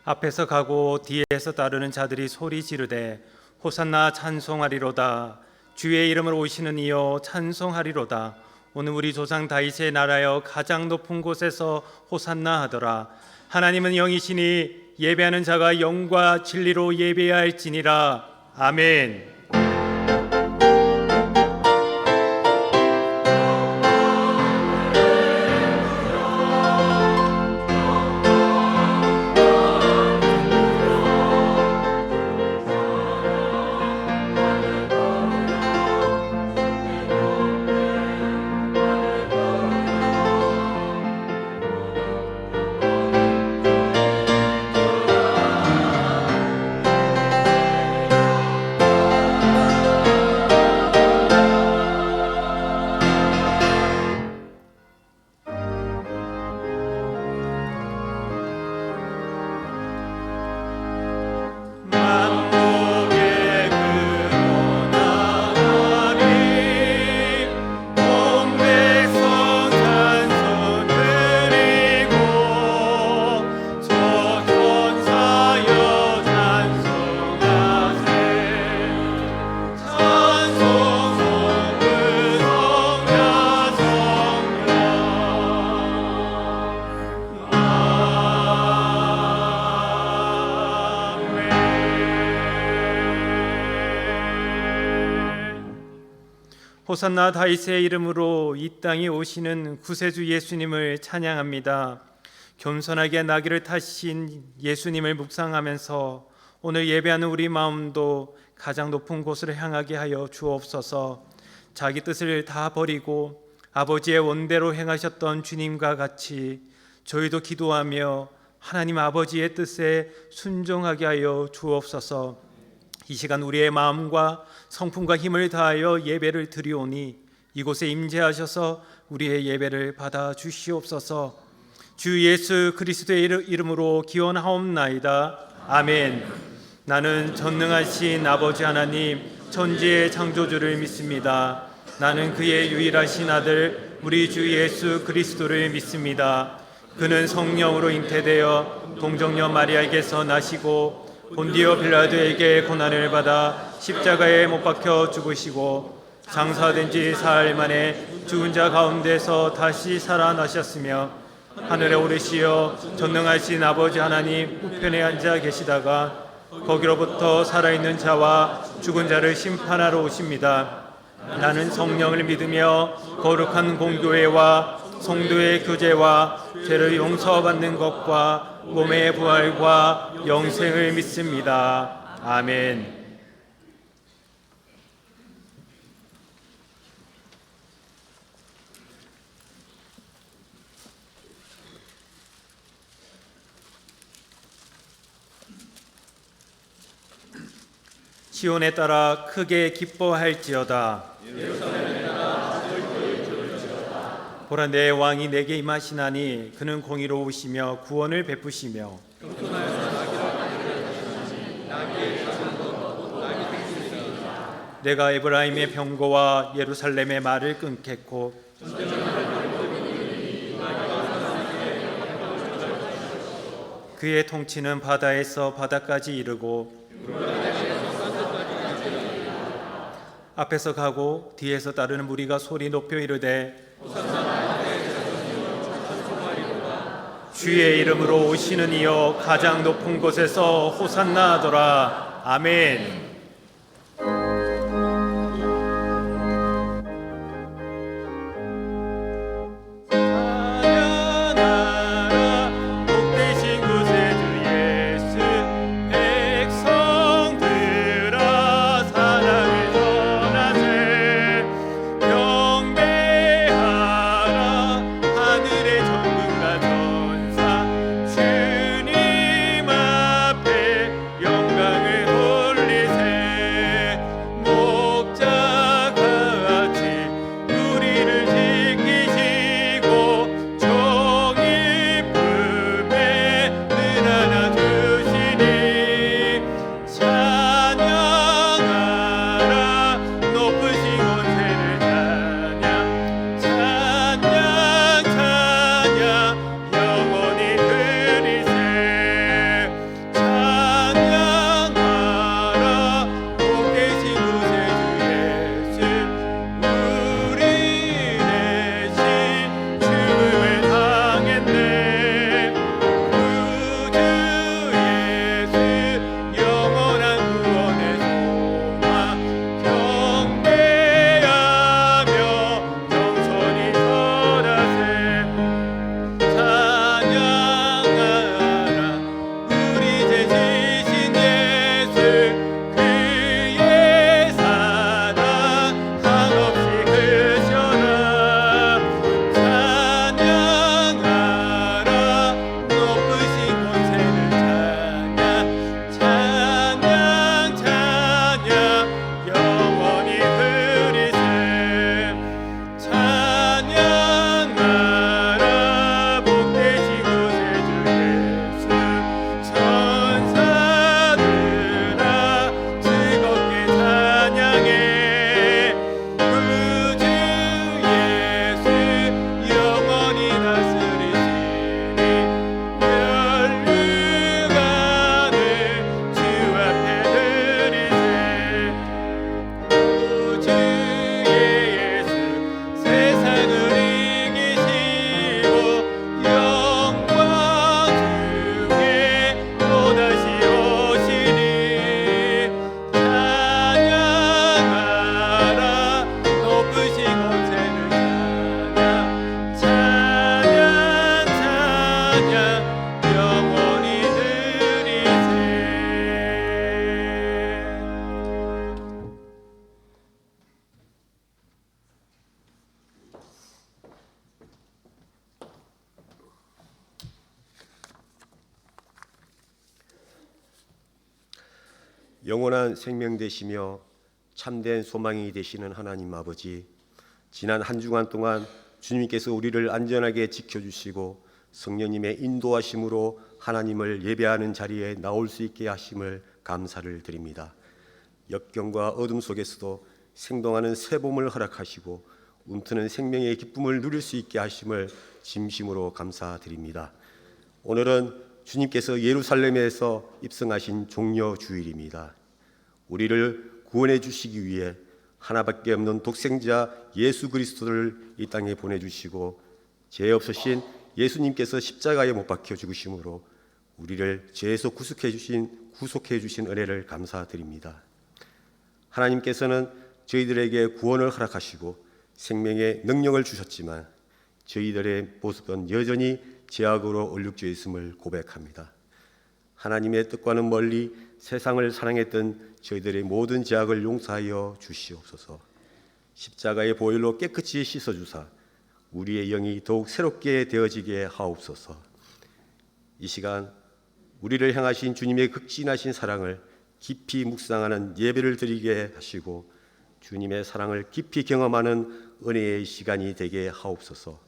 앞에서 가고 뒤에서 따르는 자들이 소리 지르되 호산나 찬송하리로다. 주의 이름으로 오시는 이여 찬송하리로다. 오늘 우리 조상 다윗의 나라여 가장 높은 곳에서 호산나 하더라. 하나님은 영이시니 예배하는 자가 영과 진리로 예배할지니라. 아멘. 호산나 다윗의 이름으로 이 땅에 오시는 구세주 예수님을 찬양합니다. 겸손하게 나귀를 타신 예수님을 묵상하면서 오늘 예배하는 우리 마음도 가장 높은 곳을 향하게 하여 주옵소서. 자기 뜻을 다 버리고 아버지의 원대로 행하셨던 주님과 같이 저희도 기도하며 하나님 아버지의 뜻에 순종하게 하여 주옵소서. 이 시간 우리의 마음과 성품과 힘을 다하여 예배를 드리오니 이곳에 임재하셔서 우리의 예배를 받아 주시옵소서. 주 예수 그리스도의 이름으로 기원하옵나이다. 아멘. 나는 전능하신 아버지 하나님 천지의 창조주를 믿습니다. 나는 그의 유일하신 아들 우리 주 예수 그리스도를 믿습니다. 그는 성령으로 잉태되어 동정녀 마리아에게서 나시고 본디오 빌라도에게 고난을 받아 십자가에 못 박혀 죽으시고 장사된 지 사흘 만에 죽은 자 가운데서 다시 살아나셨으며 하늘에 오르시어 전능하신 아버지 하나님 우편에 앉아 계시다가 거기로부터 살아있는 자와 죽은 자를 심판하러 오십니다. 나는 성령을 믿으며 거룩한 공교회와 성도의 교제와 죄를 용서받는 것과 몸의 부활과 영생을 믿습니다. 아멘. 시온에 따라 크게 기뻐할지어다. 보라 내 왕이 내게 임하시나니 그는 공의로우시며 구원을 베푸시며 내가 에브라임의 병거와 예루살렘의 말을 끊겠고 그의 통치는 바다에서 바다까지 이르고 앞에서 가고 뒤에서 따르는 무리가 소리 높여 이르되 주의 이름으로 오시는 이여 가장 높은 곳에서 호산나 하더라. 아멘. 영광을 돌리세 영원한 생명 되시며 참된 소망이 되시는 하나님 아버지, 지난 한 주간 동안 주님께서 우리를 안전하게 지켜주시고 성령님의 인도하심으로 하나님을 예배하는 자리에 나올 수 있게 하심을 감사를 드립니다. 역경과 어둠 속에서도 생동하는 새 봄을 허락하시고 움트는 생명의 기쁨을 누릴 수 있게 하심을 진심으로 감사드립니다. 오늘은 주님께서 예루살렘에서 입성하신 종려 주일입니다. 우리를 구원해 주시기 위해 하나밖에 없는 독생자 예수 그리스도를 이 땅에 보내주시고 죄 없으신 예수님께서 십자가에 못 박혀 죽으심으로 우리를 죄에서 구속해 주신 은혜를 감사드립니다. 하나님께서는 저희들에게 구원을 허락하시고 생명의 능력을 주셨지만 저희들의 모습은 여전히 죄악으로 얼룩져 있음을 고백합니다. 하나님의 뜻과는 멀리 세상을 사랑했던 저희들의 모든 죄악을 용서하여 주시옵소서. 십자가의 보혈로 깨끗이 씻어주사 우리의 영이 더욱 새롭게 되어지게 하옵소서. 이 시간 우리를 향하신 주님의 극진하신 사랑을 깊이 묵상하는 예배를 드리게 하시고 주님의 사랑을 깊이 경험하는 은혜의 시간이 되게 하옵소서.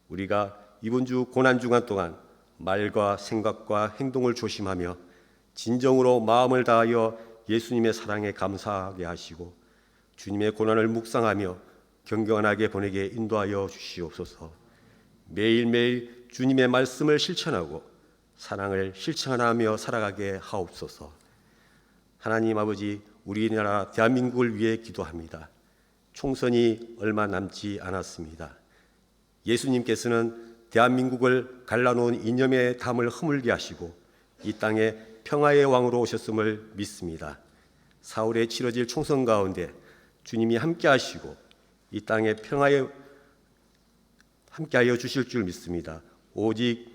우리가 이번 주 고난주간 동안 말과 생각과 행동을 조심하며 진정으로 마음을 다하여 예수님의 사랑에 감사하게 하시고 주님의 고난을 묵상하며 경건하게 보내게 인도하여 주시옵소서. 매일매일 주님의 말씀을 실천하고 사랑을 실천하며 살아가게 하옵소서. 하나님 아버지, 우리나라 대한민국을 위해 기도합니다. 총선이 얼마 남지 않았습니다. 예수님께서는 대한민국을 갈라놓은 이념의 담을 허물게 하시고 이 땅에 평화의 왕으로 오셨음을 믿습니다. 4월에 치러질 총선 가운데 주님이 함께 하시고 이 땅에 평화에 함께하여 주실 줄 믿습니다. 오직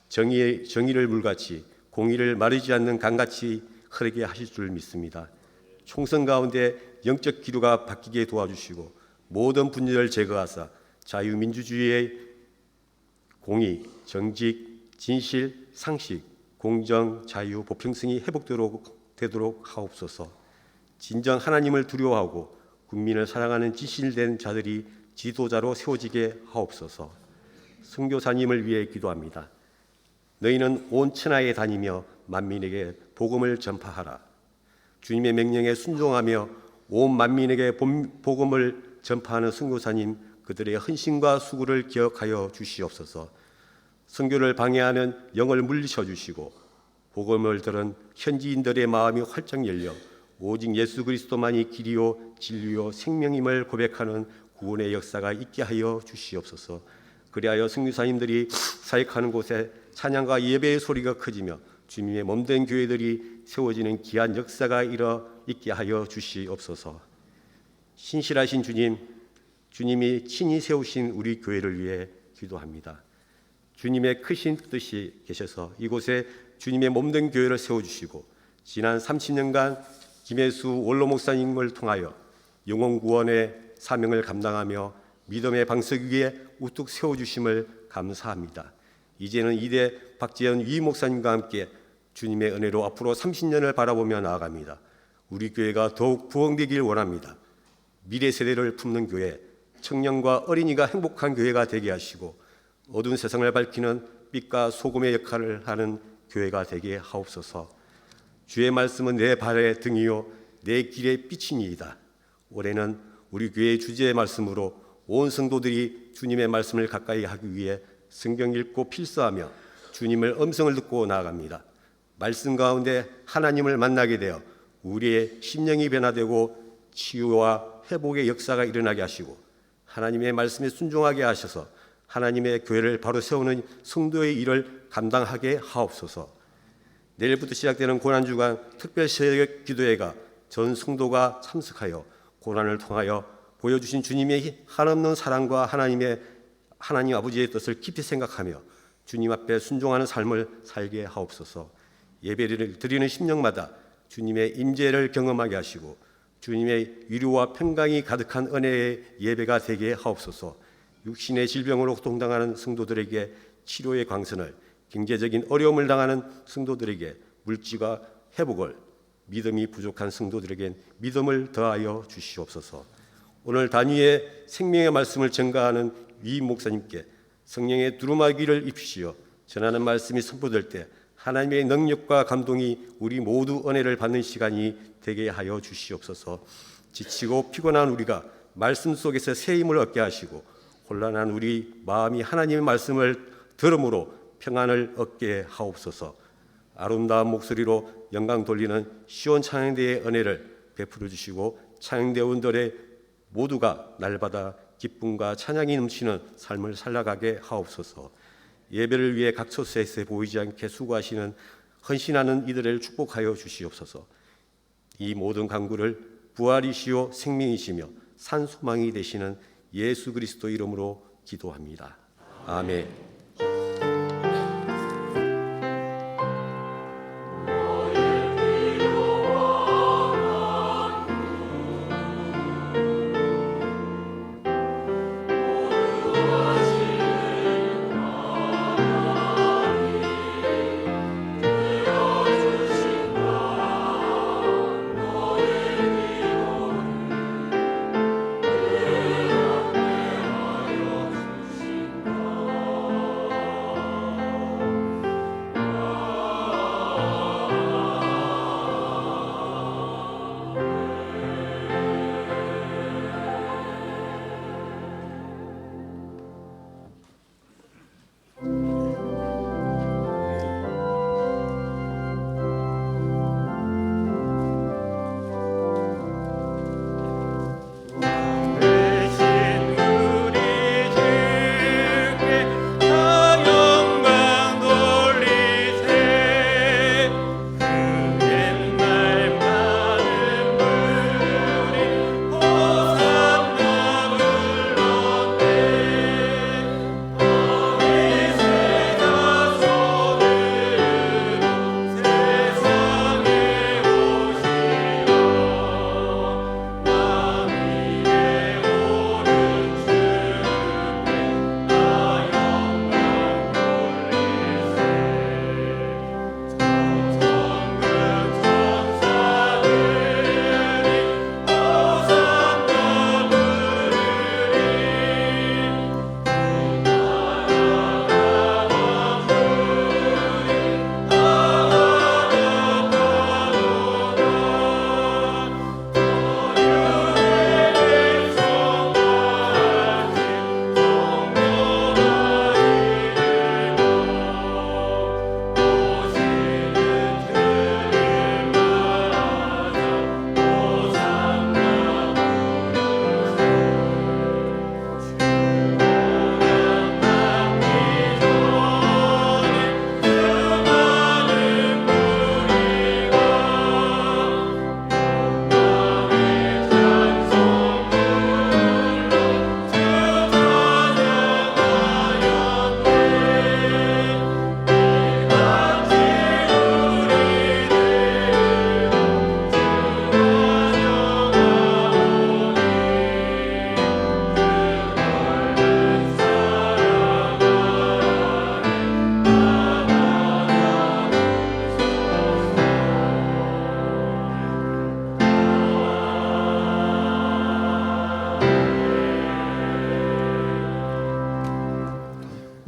정의를 물같이 공의를 마르지 않는 강같이 흐르게 하실 줄 믿습니다. 총선 가운데 영적 기류가 바뀌게 도와주시고 모든 분열을 제거하사 자유민주주의의 공의, 정직, 진실, 상식, 공정, 자유, 보평성이 회복되도록 하옵소서. 진정 하나님을 두려워하고 국민을 사랑하는 진실된 자들이 지도자로 세워지게 하옵소서. 선교사님을 위해 기도합니다. 너희는 온 천하에 다니며 만민에게 복음을 전파하라. 주님의 명령에 순종하며 온 만민에게 복음을 전파하는 선교사님 그들의 헌신과 수고를 기억하여 주시옵소서. 선교를 방해하는 영을 물리쳐 주시고 복음을 들은 현지인들의 마음이 활짝 열려 오직 예수 그리스도만이 길이요 진리요 생명임을 고백하는 구원의 역사가 있게 하여 주시옵소서. 그리하여 선교사님들이 사역하는 곳에 찬양과 예배의 소리가 커지며 주님의 몸된 교회들이 세워지는 귀한 역사가 있게 하여 주시옵소서. 신실하신 주님, 주님이 친히 세우신 우리 교회를 위해 기도합니다. 주님의 크신 뜻이 계셔서 이곳에 주님의 몸된 교회를 세워주시고 지난 30년간 김혜수 원로 목사님을 통하여 영혼 구원의 사명을 감당하며 믿음의 방석 위에 우뚝 세워주심을 감사합니다. 이제는 이대 박재현 위 목사님과 함께 주님의 은혜로 앞으로 30년을 바라보며 나아갑니다. 우리 교회가 더욱 부흥되길 원합니다. 미래 세대를 품는 교회, 청년과 어린이가 행복한 교회가 되게 하시고 어두운 세상을 밝히는 빛과 소금의 역할을 하는 교회가 되게 하옵소서. 주의 말씀은 내 발의 등이요 내 길의 빛이니이다. 올해는 우리 교회의 주제의 말씀으로 온 성도들이 주님의 말씀을 가까이 하기 위해 성경 읽고 필사하며 주님을 음성을 듣고 나아갑니다. 말씀 가운데 하나님을 만나게 되어 우리의 심령이 변화되고 치유와 회복의 역사가 일어나게 하시고 하나님의 말씀에 순종하게 하셔서 하나님의 교회를 바로 세우는 성도의 일을 감당하게 하옵소서. 내일부터 시작되는 고난주간 특별새벽 기도회가 전 성도가 참석하여 고난을 통하여 보여주신 주님의 한없는 사랑과 하나님 아버지의 뜻을 깊이 생각하며 주님 앞에 순종하는 삶을 살게 하옵소서. 예배를 드리는 심령마다 주님의 임재를 경험하게 하시고 주님의 위로와 평강이 가득한 은혜의 예배가 되게 하옵소서. 육신의 질병으로 고통당하는 성도들에게 치료의 광선을, 경제적인 어려움을 당하는 성도들에게 물질과 회복을, 믿음이 부족한 성도들에겐 믿음을 더하여 주시옵소서. 오늘 단위의 생명의 말씀을 전가하는 위임 목사님께 성령의 두루마기를 입히시어 전하는 말씀이 선포될 때 하나님의 능력과 감동이 우리 모두 은혜를 받는 시간이 되게 하여 주시옵소서. 지치고 피곤한 우리가 말씀 속에서 새 힘을 얻게 하시고 혼란한 우리 마음이 하나님의 말씀을 들음으로 평안을 얻게 하옵소서. 아름다운 목소리로 영광 돌리는 시온 찬양대의 은혜를 베풀어 주시고 찬양대원들의 모두가 날마다 기쁨과 찬양이 넘치는 삶을 살아가게 하옵소서. 예배를 위해 각 처소에서 보이지 않게 수고하시는 헌신하는 이들을 축복하여 주시옵소서. 이 모든 간구를 부활이시요 생명이시며 산 소망이 되시는 예수 그리스도 이름으로 기도합니다. 아멘.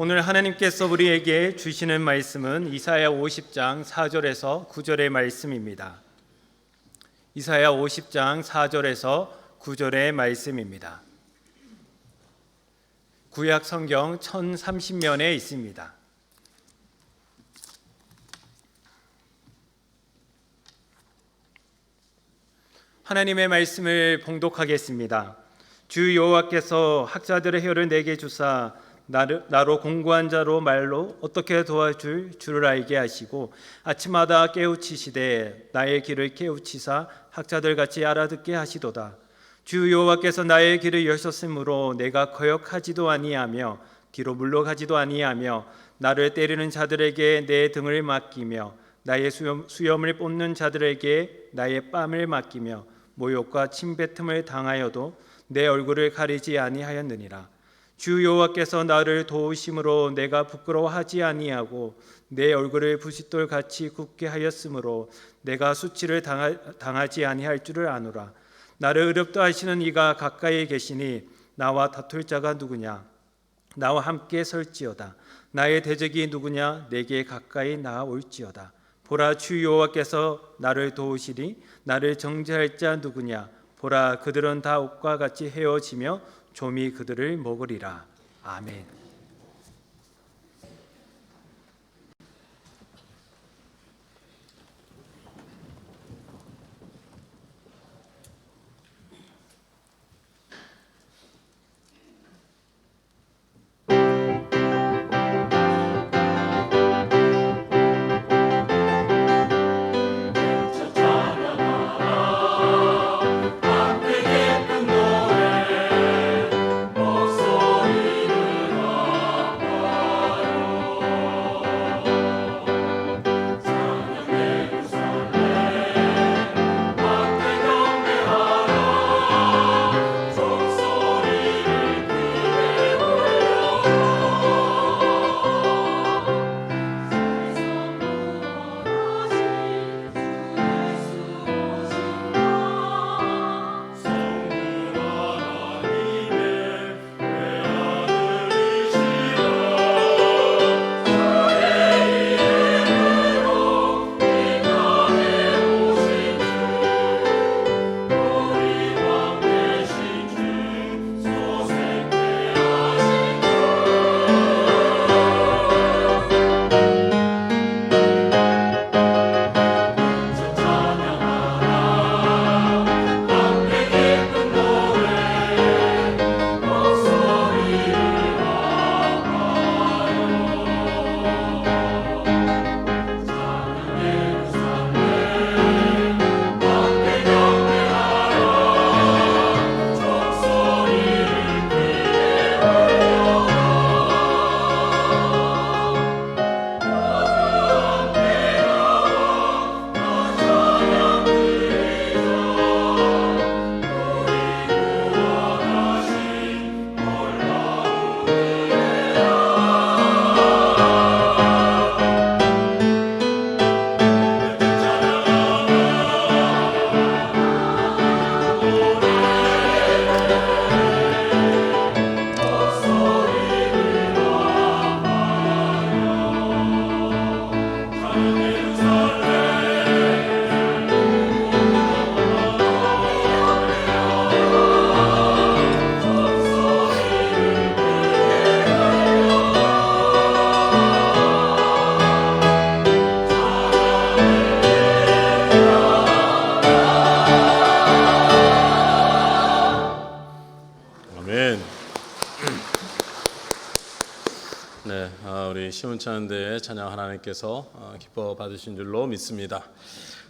오늘 하나님께서 우리에게 주시는 말씀은 이사야 50장 4절에서 9절의 말씀입니다. 이사야 50장 4절에서 9절의 말씀입니다. 구약 성경 1030면에 있습니다. 하나님의 말씀을 봉독하겠습니다. 주 여호와께서 학자들의 혀를 내게 주사 나로 공고한 자로 말로 어떻게 도와줄 줄을 알게 하시고 아침마다 깨우치시되 나의 귀를 깨우치사 학자들 같이 알아듣게 하시도다. 주 여호와께서 나의 귀를 여셨으므로 내가 거역하지도 아니하며 뒤로 물러가지도 아니하며 나를 때리는 자들에게 내 등을 맡기며 나의 수염을 뽑는 자들에게 나의 뺨을 맡기며 모욕과 침뱉음을 당하여도 내 얼굴을 가리지 아니하였느니라. 주 여호와께서 나를 도우심으로 내가 부끄러워하지 아니하고 내 얼굴을 부싯돌 같이 굳게 하였으므로 내가 수치를 당하지 아니할 줄을 아노라. 나를 의롭다 하시는 이가 가까이 계시니 나와 다툴 자가 누구냐? 나와 함께 설지어다. 나의 대적이 누구냐? 내게 가까이 나아올지어다. 보라, 주 여호와께서 나를 도우시리. 나를 정죄할 자 누구냐? 보라, 그들은 다 옷과 같이 헤어지며 좀이 그들을 먹으리라. 아멘. 우리 시온찬대의 찬양 하나님께서 기뻐 받으신 줄로 믿습니다.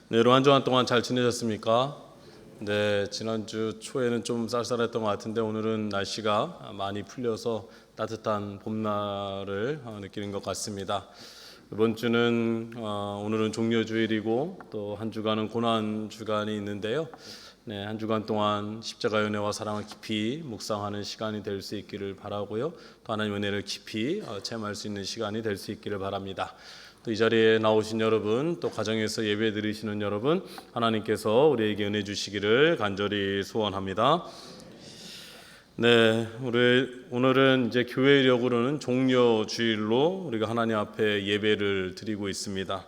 네, 여러분 한 주간 동안 잘 지내셨습니까? 네, 지난주 초에는 좀 쌀쌀했던 것 같은데 오늘은 날씨가 많이 풀려서 따뜻한 봄날을 느끼는 것 같습니다. 이번 주는 오늘은 종려주일이고 또 한 주간은 고난 주간이 있는데요. 네, 한 주간 동안 십자가의 은혜와 사랑을 깊이 묵상하는 시간이 될 수 있기를 바라고요. 또 하나님 은혜를 깊이 체험할 수 있는 시간이 될 수 있기를 바랍니다. 또 이 자리에 나오신 여러분, 또 가정에서 예배 드리시는 여러분, 하나님께서 우리에게 은혜 주시기를 간절히 소원합니다. 네, 오늘은 이제 교회력으로는 종려주일로 우리가 하나님 앞에 예배를 드리고 있습니다.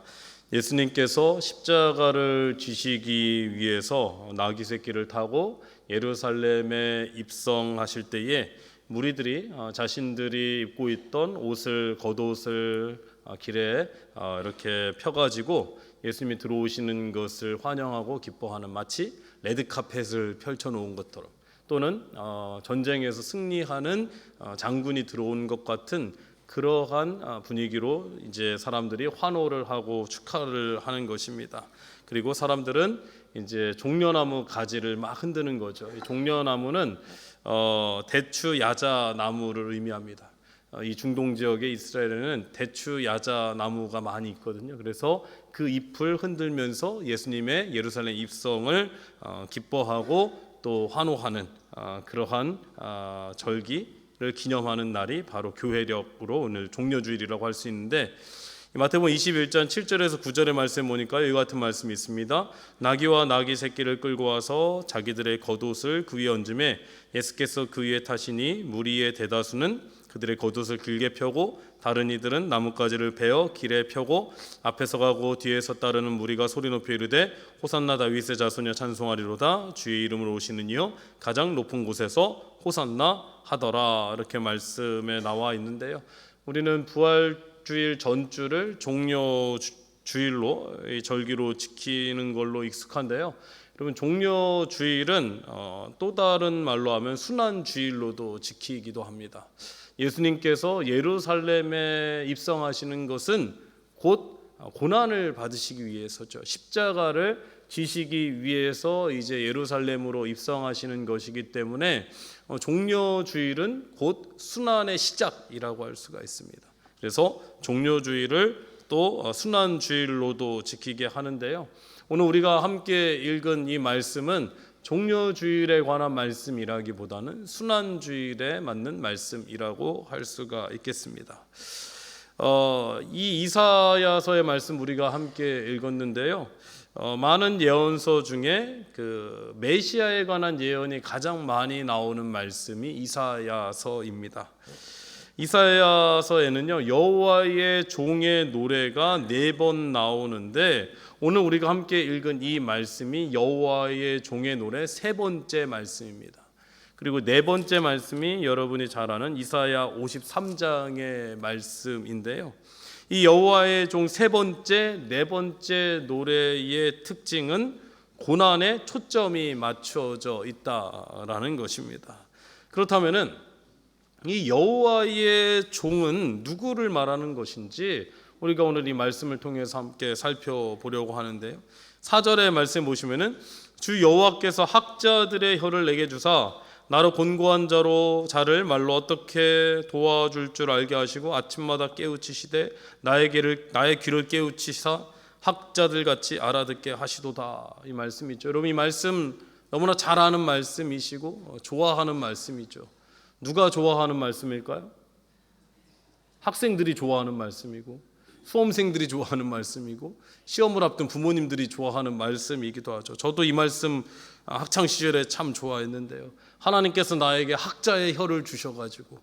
예수님께서 십자가를 지시기 위해서 나귀 새끼를 타고 예루살렘에 입성하실 때에 무리들이 자신들이 입고 있던 옷을 겉옷을 길에 이렇게 펴가지고 예수님이 들어오시는 것을 환영하고 기뻐하는 마치 레드카펫을 펼쳐놓은 것처럼 또는 전쟁에서 승리하는 장군이 들어온 것 같은 그러한 분위기로 이제 사람들이 환호를 하고 축하를 하는 것입니다. 그리고 사람들은 이제 종려나무 가지를 막 흔드는 거죠. 이 종려나무는 대추 야자 나무를 의미합니다. 이 중동 지역의 이스라엘에는 대추 야자 나무가 많이 있거든요. 그래서 그 잎을 흔들면서 예수님의 예루살렘 입성을 기뻐하고 또 환호하는 그러한 절기 기념하는 날이 바로 교회력으로 오늘 종려주일이라고 할 수 있는데, 마태복음 21장 7절에서 9절의 말씀 보니까 이 같은 말씀이 있습니다. 나귀와 나귀 새끼를 끌고 와서 자기들의 겉옷을 그 위에 얹음에 예수께서 그 위에 타시니 무리의 대다수는 그들의 겉옷을 길게 펴고 다른 이들은 나뭇가지를 베어 길에 펴고 앞에서 가고 뒤에서 따르는 무리가 소리 높이 이르되 호산나 다윗의 자손이여 찬송하리로다 주의 이름으로 오시는 이여 가장 높은 곳에서 호산나 하더라, 이렇게 말씀에 나와 있는데요. 우리는 부활주일 전주를 종려주일로 이 절기로 지키는 걸로 익숙한데요. 여러분, 종려주일은 또 다른 말로 하면 순환주일로도 지키기도 합니다. 예수님께서 예루살렘에 입성하시는 것은 곧 고난을 받으시기 위해서죠. 십자가를 지시기 위해서 이제 예루살렘으로 입성하시는 것이기 때문에 종려주일은 곧 순환의 시작이라고 할 수가 있습니다. 그래서 종려주일을 또 순환주일로도 지키게 하는데요. 오늘 우리가 함께 읽은 이 말씀은 종려주일에 관한 말씀이라기보다는 순환주일에 맞는 말씀이라고 할 수가 있겠습니다. 이 이사야서의 말씀 우리가 함께 읽었는데요. 많은 예언서 중에 그 메시아에 관한 예언이 가장 많이 나오는 말씀이 이사야서입니다. 이사야서에는요, 여호와의 종의 노래가 4번 나오는데 오늘 우리가 함께 읽은 이 말씀이 여호와의 종의 노래 3번째 말씀입니다. 그리고 4번째 말씀이 여러분이 잘 아는 이사야 53장의 말씀인데요. 이 여호와의 종 3번째, 4번째 노래의 특징은 고난에 초점이 맞춰져 있다라는 것입니다. 그렇다면은 이 여호와의 종은 누구를 말하는 것인지 우리가 오늘 이 말씀을 통해서 함께 살펴보려고 하는데요. 4절의 말씀 보시면은 주 여호와께서 학자들의 혀를 내게 주사 나로 곤고한 자를 말로 어떻게 도와줄 줄 알게 하시고 아침마다 깨우치시되 나의 귀를 깨우치사 학자들 같이 알아듣게 하시도다. 이 말씀이죠. 여러분, 이 말씀 너무나 잘 아는 말씀이시고 좋아하는 말씀이죠. 누가 좋아하는 말씀일까요? 학생들이 좋아하는 말씀이고 수험생들이 좋아하는 말씀이고 시험을 앞둔 부모님들이 좋아하는 말씀이기도 하죠. 저도 이 말씀 학창 시절에 참 좋아했는데요. 하나님께서 나에게 학자의 혀를 주셔가지고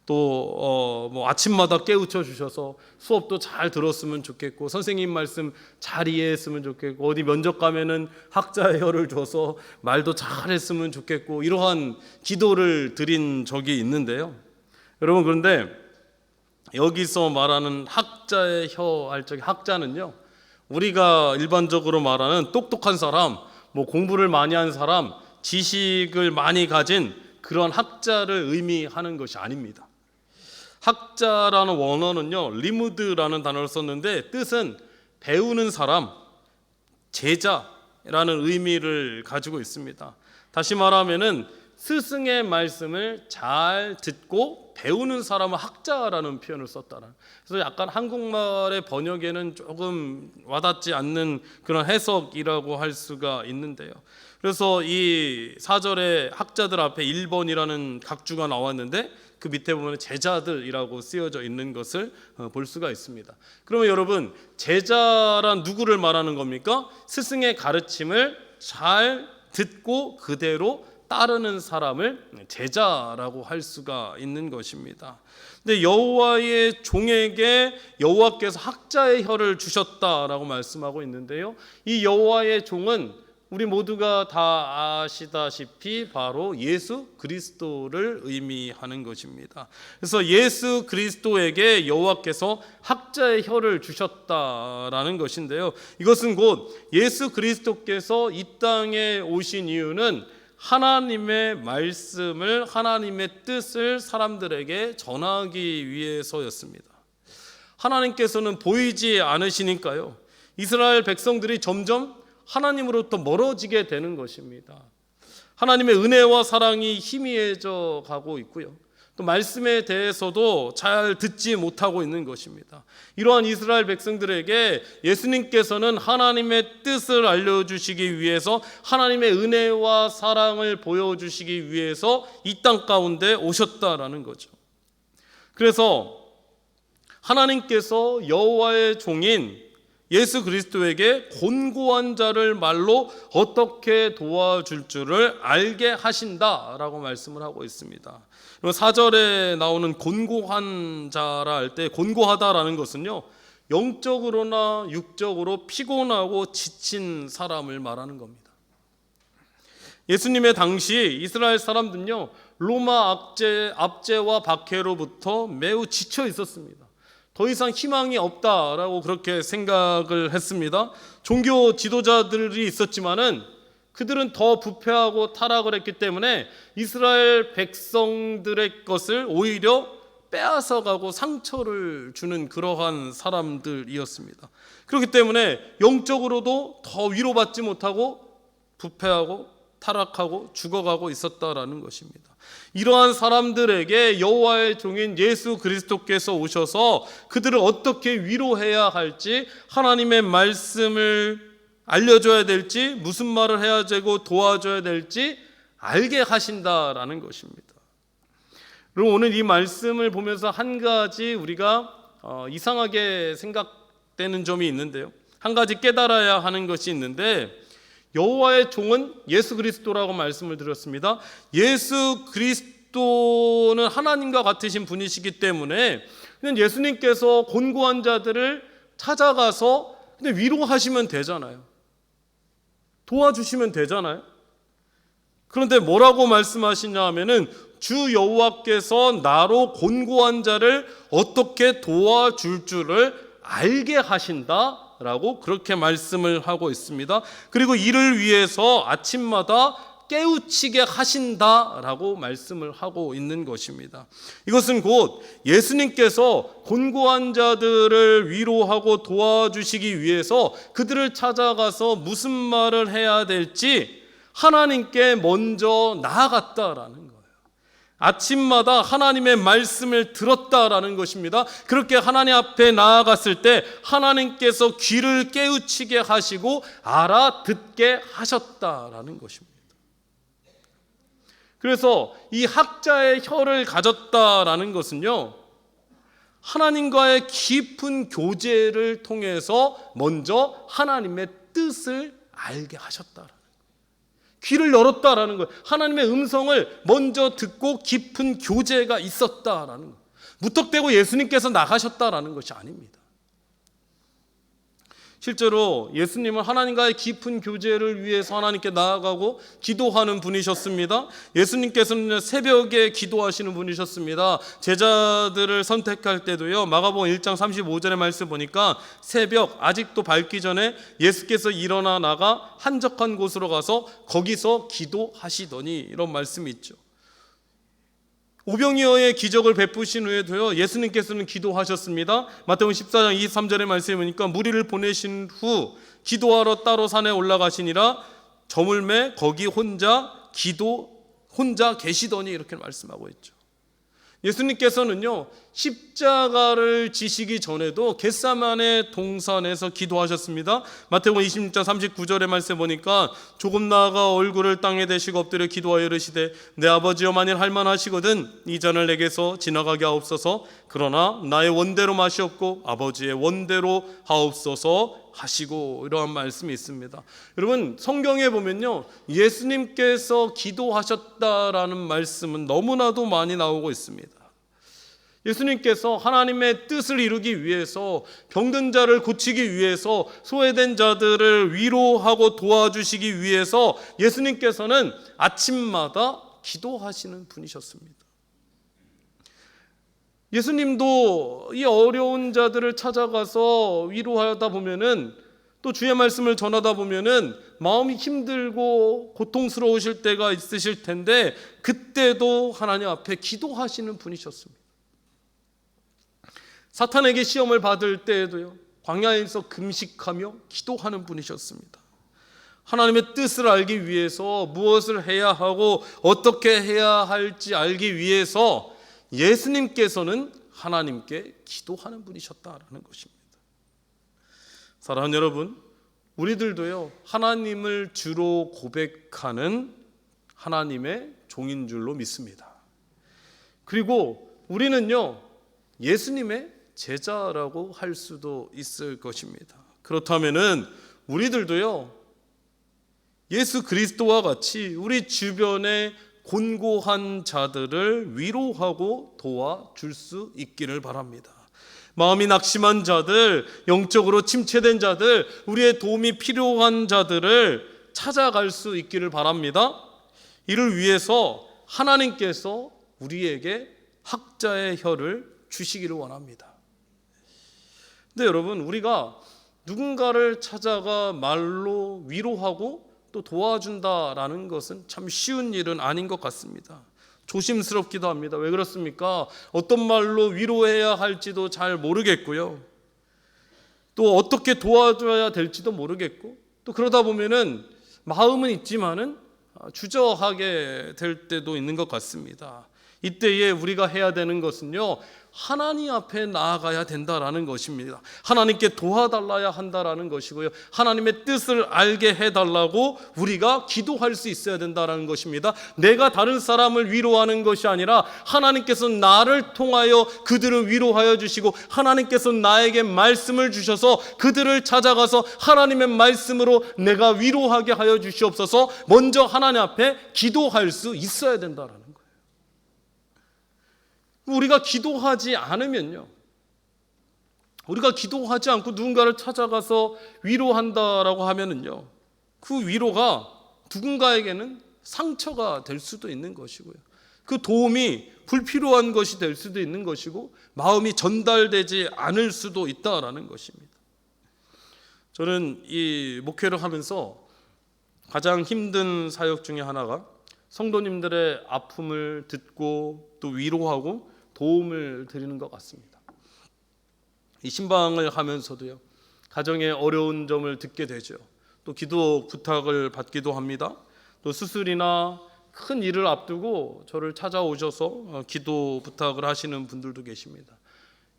또 아침마다 깨우쳐 주셔서 수업도 잘 들었으면 좋겠고 선생님 말씀 잘 이해했으면 좋겠고 어디 면접 가면은 학자의 혀를 줘서 말도 잘했으면 좋겠고 이러한 기도를 드린 적이 있는데요. 여러분, 그런데 여기서 말하는 학자의 혀 할 적에 학자는요, 우리가 일반적으로 말하는 똑똑한 사람, 공부를 많이 한 사람, 지식을 많이 가진 그런 학자를 의미하는 것이 아닙니다. 학자라는 원어는요, 리무드라는 단어를 썼는데 뜻은 배우는 사람, 제자라는 의미를 가지고 있습니다. 다시 말하면은 스승의 말씀을 잘 듣고 배우는 사람은 학자라는 표현을 썼다는. 그래서 약간 한국말의 번역에는 조금 와닿지 않는 그런 해석이라고 할 수가 있는데요. 그래서 이 4절에 학자들 앞에 1번이라는 각주가 나왔는데 그 밑에 보면 제자들이라고 쓰여져 있는 것을 볼 수가 있습니다. 그러면 여러분, 제자란 누구를 말하는 겁니까? 스승의 가르침을 잘 듣고 그대로 따르는 사람을 제자라고 할 수가 있는 것입니다. 근데 여호와의 종에게 여호와께서 학자의 혀를 주셨다라고 말씀하고 있는데요. 이 여호와의 종은 우리 모두가 다 아시다시피 바로 예수 그리스도를 의미하는 것입니다. 그래서 예수 그리스도에게 여호와께서 학자의 혀를 주셨다라는 것인데요. 이것은 곧 예수 그리스도께서 이 땅에 오신 이유는 하나님의 말씀을, 하나님의 뜻을 사람들에게 전하기 위해서였습니다. 하나님께서는 보이지 않으시니까요, 이스라엘 백성들이 점점 하나님으로부터 멀어지게 되는 것입니다. 하나님의 은혜와 사랑이 희미해져 가고 있고요, 또 말씀에 대해서도 잘 듣지 못하고 있는 것입니다. 이러한 이스라엘 백성들에게 예수님께서는 하나님의 뜻을 알려주시기 위해서, 하나님의 은혜와 사랑을 보여주시기 위해서 이 땅 가운데 오셨다라는 거죠. 그래서 하나님께서 여호와의 종인 예수 그리스도에게 곤고한 자를 말로 어떻게 도와줄 줄을 알게 하신다라고 말씀을 하고 있습니다. 4절에 나오는 곤고한 자라 할 때, 곤고하다라는 것은요, 영적으로나 육적으로 피곤하고 지친 사람을 말하는 겁니다. 예수님의 당시 이스라엘 사람들은요, 로마 압제와 박해로부터 매우 지쳐 있었습니다. 더 이상 희망이 없다라고 그렇게 생각을 했습니다. 종교 지도자들이 있었지만은 그들은 더 부패하고 타락을 했기 때문에 이스라엘 백성들의 것을 오히려 빼앗아가고 상처를 주는 그러한 사람들이었습니다. 그렇기 때문에 영적으로도 더 위로받지 못하고 부패하고 타락하고 죽어가고 있었다라는 것입니다. 이러한 사람들에게 여호와의 종인 예수 그리스도께서 오셔서 그들을 어떻게 위로해야 할지, 하나님의 말씀을 알려줘야 될지, 무슨 말을 해야 되고 도와줘야 될지 알게 하신다라는 것입니다. 그리고 오늘 이 말씀을 보면서 한 가지 우리가 이상하게 생각되는 점이 있는데요, 한 가지 깨달아야 하는 것이 있는데, 여호와의 종은 예수 그리스도라고 말씀을 드렸습니다. 예수 그리스도는 하나님과 같으신 분이시기 때문에 그냥 예수님께서 곤고한 자들을 찾아가서 그냥 위로하시면 되잖아요. 도와주시면 되잖아요. 그런데 뭐라고 말씀하시냐 하면은, 주 여호와께서 나로 곤고한 자를 어떻게 도와줄 줄을 알게 하신다 라고 그렇게 말씀을 하고 있습니다. 그리고 이를 위해서 아침마다 깨우치게 하신다라고 말씀을 하고 있는 것입니다. 이것은 곧 예수님께서 곤고한 자들을 위로하고 도와주시기 위해서 그들을 찾아가서 무슨 말을 해야 될지 하나님께 먼저 나아갔다라는 거예요. 아침마다 하나님의 말씀을 들었다라는 것입니다. 그렇게 하나님 앞에 나아갔을 때 하나님께서 귀를 깨우치게 하시고 알아듣게 하셨다라는 것입니다. 그래서 이 학자의 혀를 가졌다라는 것은요, 하나님과의 깊은 교제를 통해서 먼저 하나님의 뜻을 알게 하셨다라는 거예요. 귀를 열었다라는 거예요. 하나님의 음성을 먼저 듣고 깊은 교제가 있었다라는 거예요. 무턱대고 예수님께서 나가셨다라는 것이 아닙니다. 실제로 예수님은 하나님과의 깊은 교제를 위해서 하나님께 나아가고 기도하는 분이셨습니다. 예수님께서는 새벽에 기도하시는 분이셨습니다. 제자들을 선택할 때도요, 마가복음 1장 35절의 말씀 보니까 새벽 아직도 밝기 전에 예수께서 일어나 나가 한적한 곳으로 가서 거기서 기도하시더니, 이런 말씀이 있죠. 오병이어의 기적을 베푸신 후에도요, 예수님께서는 기도하셨습니다. 마태복음 14장 23절의 말씀에 보니까 무리를 보내신 후 기도하러 따로 산에 올라가시니라 저물매 거기 혼자 계시더니, 이렇게 말씀하고 있죠. 예수님께서는요, 십자가를 지시기 전에도 겟세마네 동산에서 기도하셨습니다. 마태복음 26장 39절의 말씀 보니까 조금 나아가 얼굴을 땅에 대시고 엎드려 기도하여 이르시되 내 아버지여 만일 할만하시거든 이 잔을 내게서 지나가게 하옵소서. 그러나 나의 원대로 마시옵고 아버지의 원대로 하옵소서 하시고, 이러한 말씀이 있습니다. 여러분, 성경에 보면요, 예수님께서 기도하셨다라는 말씀은 너무나도 많이 나오고 있습니다. 예수님께서 하나님의 뜻을 이루기 위해서, 병든 자를 고치기 위해서, 소외된 자들을 위로하고 도와주시기 위해서 예수님께서는 아침마다 기도하시는 분이셨습니다. 예수님도 이 어려운 자들을 찾아가서 위로하다 보면은, 또 주의 말씀을 전하다 보면은 마음이 힘들고 고통스러우실 때가 있으실 텐데, 그때도 하나님 앞에 기도하시는 분이셨습니다. 사탄에게 시험을 받을 때에도요, 광야에서 금식하며 기도하는 분이셨습니다. 하나님의 뜻을 알기 위해서 무엇을 해야 하고 어떻게 해야 할지 알기 위해서 예수님께서는 하나님께 기도하는 분이셨다라는 것입니다. 사랑하는 여러분, 우리들도요, 하나님을 주로 고백하는 하나님의 종인 줄로 믿습니다. 그리고 우리는요, 예수님의 제자라고 할 수도 있을 것입니다. 그렇다면은 우리들도요, 예수 그리스도와 같이 우리 주변에 곤고한 자들을 위로하고 도와줄 수 있기를 바랍니다. 마음이 낙심한 자들, 영적으로 침체된 자들, 우리의 도움이 필요한 자들을 찾아갈 수 있기를 바랍니다. 이를 위해서 하나님께서 우리에게 학자의 혀를 주시기를 원합니다. 근데 여러분, 우리가 누군가를 찾아가 말로 위로하고 또 도와준다라는 것은 참 쉬운 일은 아닌 것 같습니다. 조심스럽기도 합니다. 왜 그렇습니까? 어떤 말로 위로해야 할지도 잘 모르겠고요. 또 어떻게 도와줘야 될지도 모르겠고, 또 그러다 보면은 마음은 있지만은 주저하게 될 때도 있는 것 같습니다. 이때에 우리가 해야 되는 것은요, 하나님 앞에 나아가야 된다라는 것입니다. 하나님께 도와달라야 한다라는 것이고요, 하나님의 뜻을 알게 해달라고 우리가 기도할 수 있어야 된다라는 것입니다. 내가 다른 사람을 위로하는 것이 아니라 하나님께서 나를 통하여 그들을 위로하여 주시고, 하나님께서 나에게 말씀을 주셔서 그들을 찾아가서 하나님의 말씀으로 내가 위로하게 하여 주시옵소서, 먼저 하나님 앞에 기도할 수 있어야 된다라는 거예요. 우리가 기도하지 않으면요, 우리가 기도하지 않고 누군가를 찾아가서 위로한다라고 하면은요, 그 위로가 누군가에게는 상처가 될 수도 있는 것이고요, 그 도움이 불필요한 것이 될 수도 있는 것이고, 마음이 전달되지 않을 수도 있다라는 것입니다. 저는 이 목회를 하면서 가장 힘든 사역 중에 하나가 성도님들의 아픔을 듣고 또 위로하고 도움을 드리는 것 같습니다. 이 신방을 하면서도요, 가정의 어려운 점을 듣게 되죠. 또 기도 부탁을 받기도 합니다. 또 수술이나 큰 일을 앞두고 저를 찾아오셔서 기도 부탁을 하시는 분들도 계십니다.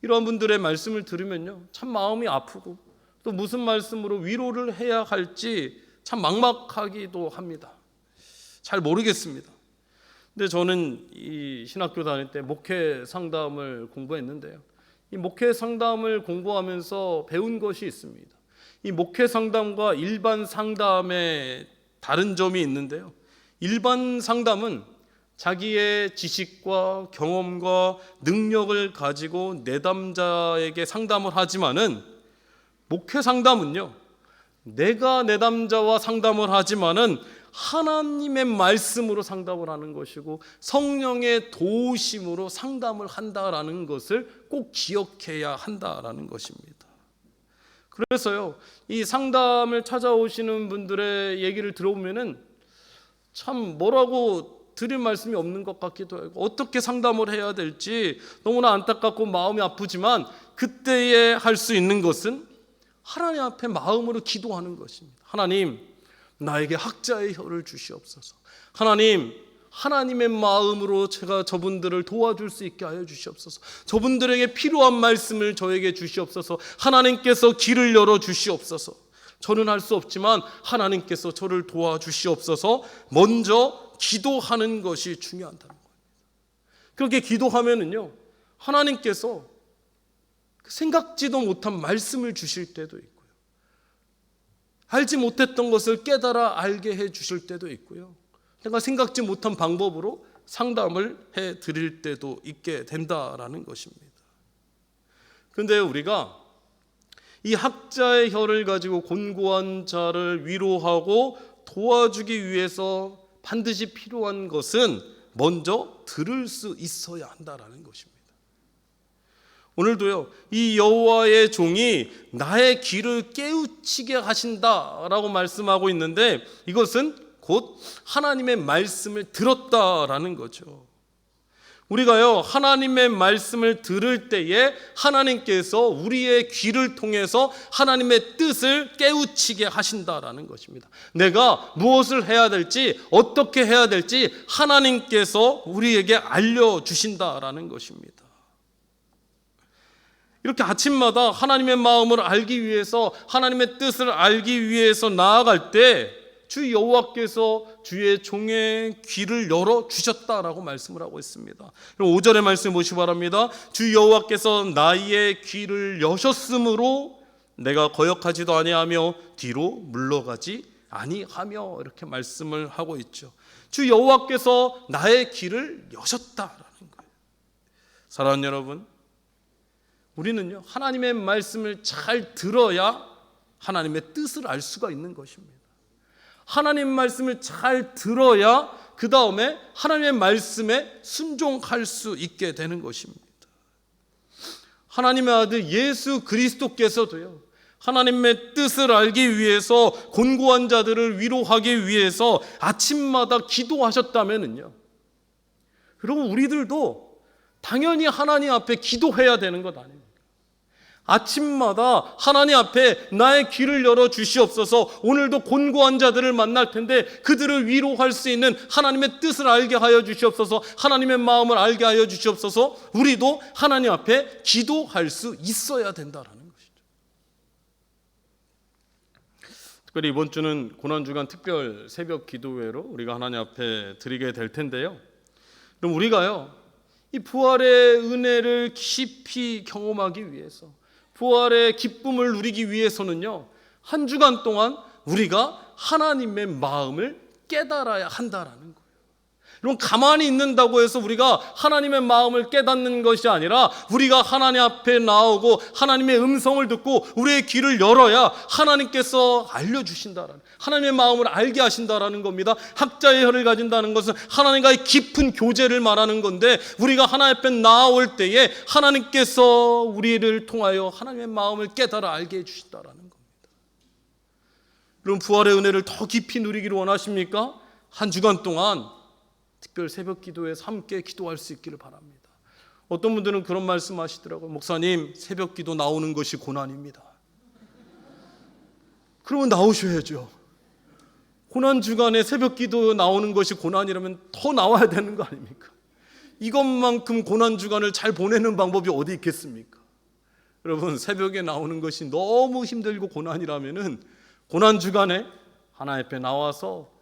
이런 분들의 말씀을 들으면요, 참 마음이 아프고, 또 무슨 말씀으로 위로를 해야 할지 참 막막하기도 합니다. 잘 모르겠습니다. 근데 저는 이 신학교 다닐 때 목회 상담을 공부했는데요, 이 목회 상담을 공부하면서 배운 것이 있습니다. 이 목회 상담과 일반 상담의 다른 점이 있는데요, 일반 상담은 자기의 지식과 경험과 능력을 가지고 내담자에게 상담을 하지만은, 목회 상담은요, 내가 내담자와 상담을 하지만은 하나님의 말씀으로 상담을 하는 것이고, 성령의 도우심으로 상담을 한다라는 것을 꼭 기억해야 한다라는 것입니다. 그래서요, 이 상담을 찾아오시는 분들의 얘기를 들어보면은 참 뭐라고 드릴 말씀이 없는 것 같기도 하고, 어떻게 상담을 해야 될지 너무나 안타깝고 마음이 아프지만, 그때에 할 수 있는 것은 하나님 앞에 마음으로 기도하는 것입니다. 하나님, 나에게 학자의 혀를 주시옵소서. 하나님, 하나님의 마음으로 제가 저분들을 도와줄 수 있게 하여 주시옵소서. 저분들에게 필요한 말씀을 저에게 주시옵소서. 하나님께서 길을 열어 주시옵소서. 저는 할 수 없지만 하나님께서 저를 도와주시옵소서. 먼저 기도하는 것이 중요하다는 거예요. 그렇게 기도하면은요, 하나님께서 생각지도 못한 말씀을 주실 때도 있고요, 알지 못했던 것을 깨달아 알게 해 주실 때도 있고요, 내가 생각지 못한 방법으로 상담을 해 드릴 때도 있게 된다라는 것입니다. 그런데 우리가 이 학자의 혀를 가지고 곤고한 자를 위로하고 도와주기 위해서 반드시 필요한 것은 먼저 들을 수 있어야 한다라는 것입니다. 오늘도요, 이 여호와의 종이 나의 귀를 깨우치게 하신다라고 말씀하고 있는데, 이것은 곧 하나님의 말씀을 들었다라는 거죠. 우리가요, 하나님의 말씀을 들을 때에 하나님께서 우리의 귀를 통해서 하나님의 뜻을 깨우치게 하신다라는 것입니다. 내가 무엇을 해야 될지, 어떻게 해야 될지 하나님께서 우리에게 알려주신다라는 것입니다. 이렇게 아침마다 하나님의 마음을 알기 위해서, 하나님의 뜻을 알기 위해서 나아갈 때 주 여호와께서 주의 종의 귀를 열어 주셨다라고 말씀을 하고 있습니다. 그럼 5절의 말씀 보시기 바랍니다. 주 여호와께서 나의 귀를 여셨으므로 내가 거역하지도 아니하며 뒤로 물러가지 아니하며, 이렇게 말씀을 하고 있죠. 주 여호와께서 나의 귀를 여셨다라는 거예요. 사랑하는 여러분, 우리는요, 하나님의 말씀을 잘 들어야 하나님의 뜻을 알 수가 있는 것입니다. 하나님 말씀을 잘 들어야 그 다음에 하나님의 말씀에 순종할 수 있게 되는 것입니다. 하나님의 아들 예수 그리스도께서도요, 하나님의 뜻을 알기 위해서, 곤고한 자들을 위로하기 위해서 아침마다 기도하셨다면요, 그리고 우리들도 당연히 하나님 앞에 기도해야 되는 것 아닙니까? 아침마다 하나님 앞에 나의 귀를 열어 주시옵소서. 오늘도 곤고한 자들을 만날 텐데 그들을 위로할 수 있는 하나님의 뜻을 알게 하여 주시옵소서. 하나님의 마음을 알게 하여 주시옵소서. 우리도 하나님 앞에 기도할 수 있어야 된다라는 것이죠. 특별히 이번 주는 고난주간 특별 새벽 기도회로 우리가 하나님 앞에 드리게 될 텐데요, 그럼 우리가요, 이 부활의 은혜를 깊이 경험하기 위해서, 부활의 기쁨을 누리기 위해서는요, 한 주간 동안 우리가 하나님의 마음을 깨달아야 한다라는 거예요. 여러분, 가만히 있는다고 해서 우리가 하나님의 마음을 깨닫는 것이 아니라 우리가 하나님 앞에 나오고 하나님의 음성을 듣고 우리의 귀를 열어야 하나님께서 알려주신다라는, 하나님의 마음을 알게 하신다라는 겁니다. 학자의 혀를 가진다는 것은 하나님과의 깊은 교제를 말하는 건데, 우리가 하나님 앞에 나올 때에 하나님께서 우리를 통하여 하나님의 마음을 깨달아 알게 해주신다라는 겁니다. 그럼 부활의 은혜를 더 깊이 누리기를 원하십니까? 한 주간 동안 특별 새벽 기도에서 함께 기도할 수 있기를 바랍니다. 어떤 분들은 그런 말씀 하시더라고요. 목사님, 새벽 기도 나오는 것이 고난입니다. 그러면 나오셔야죠. 고난 주간에 새벽 기도 나오는 것이 고난이라면 더 나와야 되는 거 아닙니까? 이것만큼 고난 주간을 잘 보내는 방법이 어디 있겠습니까? 여러분, 새벽에 나오는 것이 너무 힘들고 고난이라면은 고난 주간에 하나님 앞에 나와서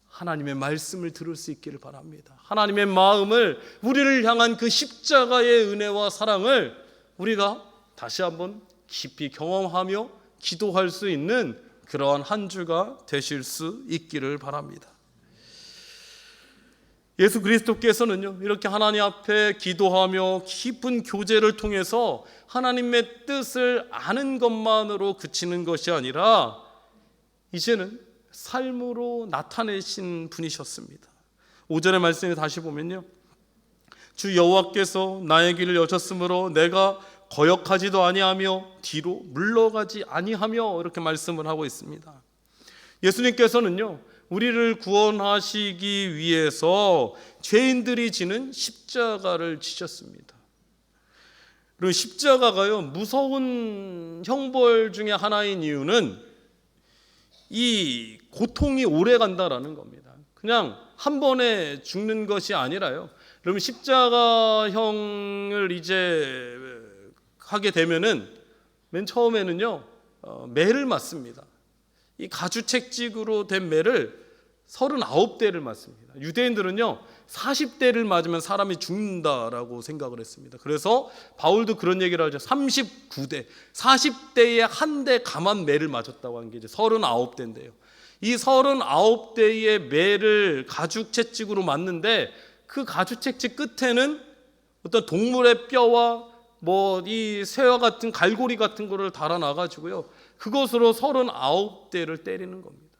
하나님의 말씀을 들을 수 있기를 바랍니다. 하나님의 마음을, 우리를 향한 그 십자가의 은혜와 사랑을 우리가 다시 한번 깊이 경험하며 기도할 수 있는 그러한 한 주가 되실 수 있기를 바랍니다. 예수 그리스도께서는요, 이렇게 하나님 앞에 기도하며 깊은 교제를 통해서 하나님의 뜻을 아는 것만으로 그치는 것이 아니라 이제는 삶으로 나타내신 분이셨습니다. 5절의 말씀에 다시 보면요, 주 여호와께서 나의 길을 여셨으므로 내가 거역하지도 아니하며 뒤로 물러가지 아니하며, 이렇게 말씀을 하고 있습니다. 예수님께서는요, 우리를 구원하시기 위해서 죄인들이 지는 십자가를 지셨습니다. 그리고 십자가가요, 무서운 형벌 중에 하나인 이유는 이 고통이 오래 간다라는 겁니다. 그냥 한 번에 죽는 것이 아니라요, 그러면 십자가형을 이제 하게 되면은 맨 처음에는요, 매를 맞습니다. 이 가주책직으로 된 매를 39대를 맞습니다. 유대인들은요 40대를 맞으면 사람이 죽는다라고 생각을 했습니다. 그래서 바울도 그런 얘기를 하죠. 39대, 40대에 한 대 감한 매를 맞았다고 하는 게 이제 39대인데요. 이 39대의 매를 가죽채찍으로 맞는데, 그 가죽채찍 끝에는 어떤 동물의 뼈와 뭐 이 새와 같은 갈고리 같은 거를 달아놔가지고요, 그것으로 39대를 때리는 겁니다.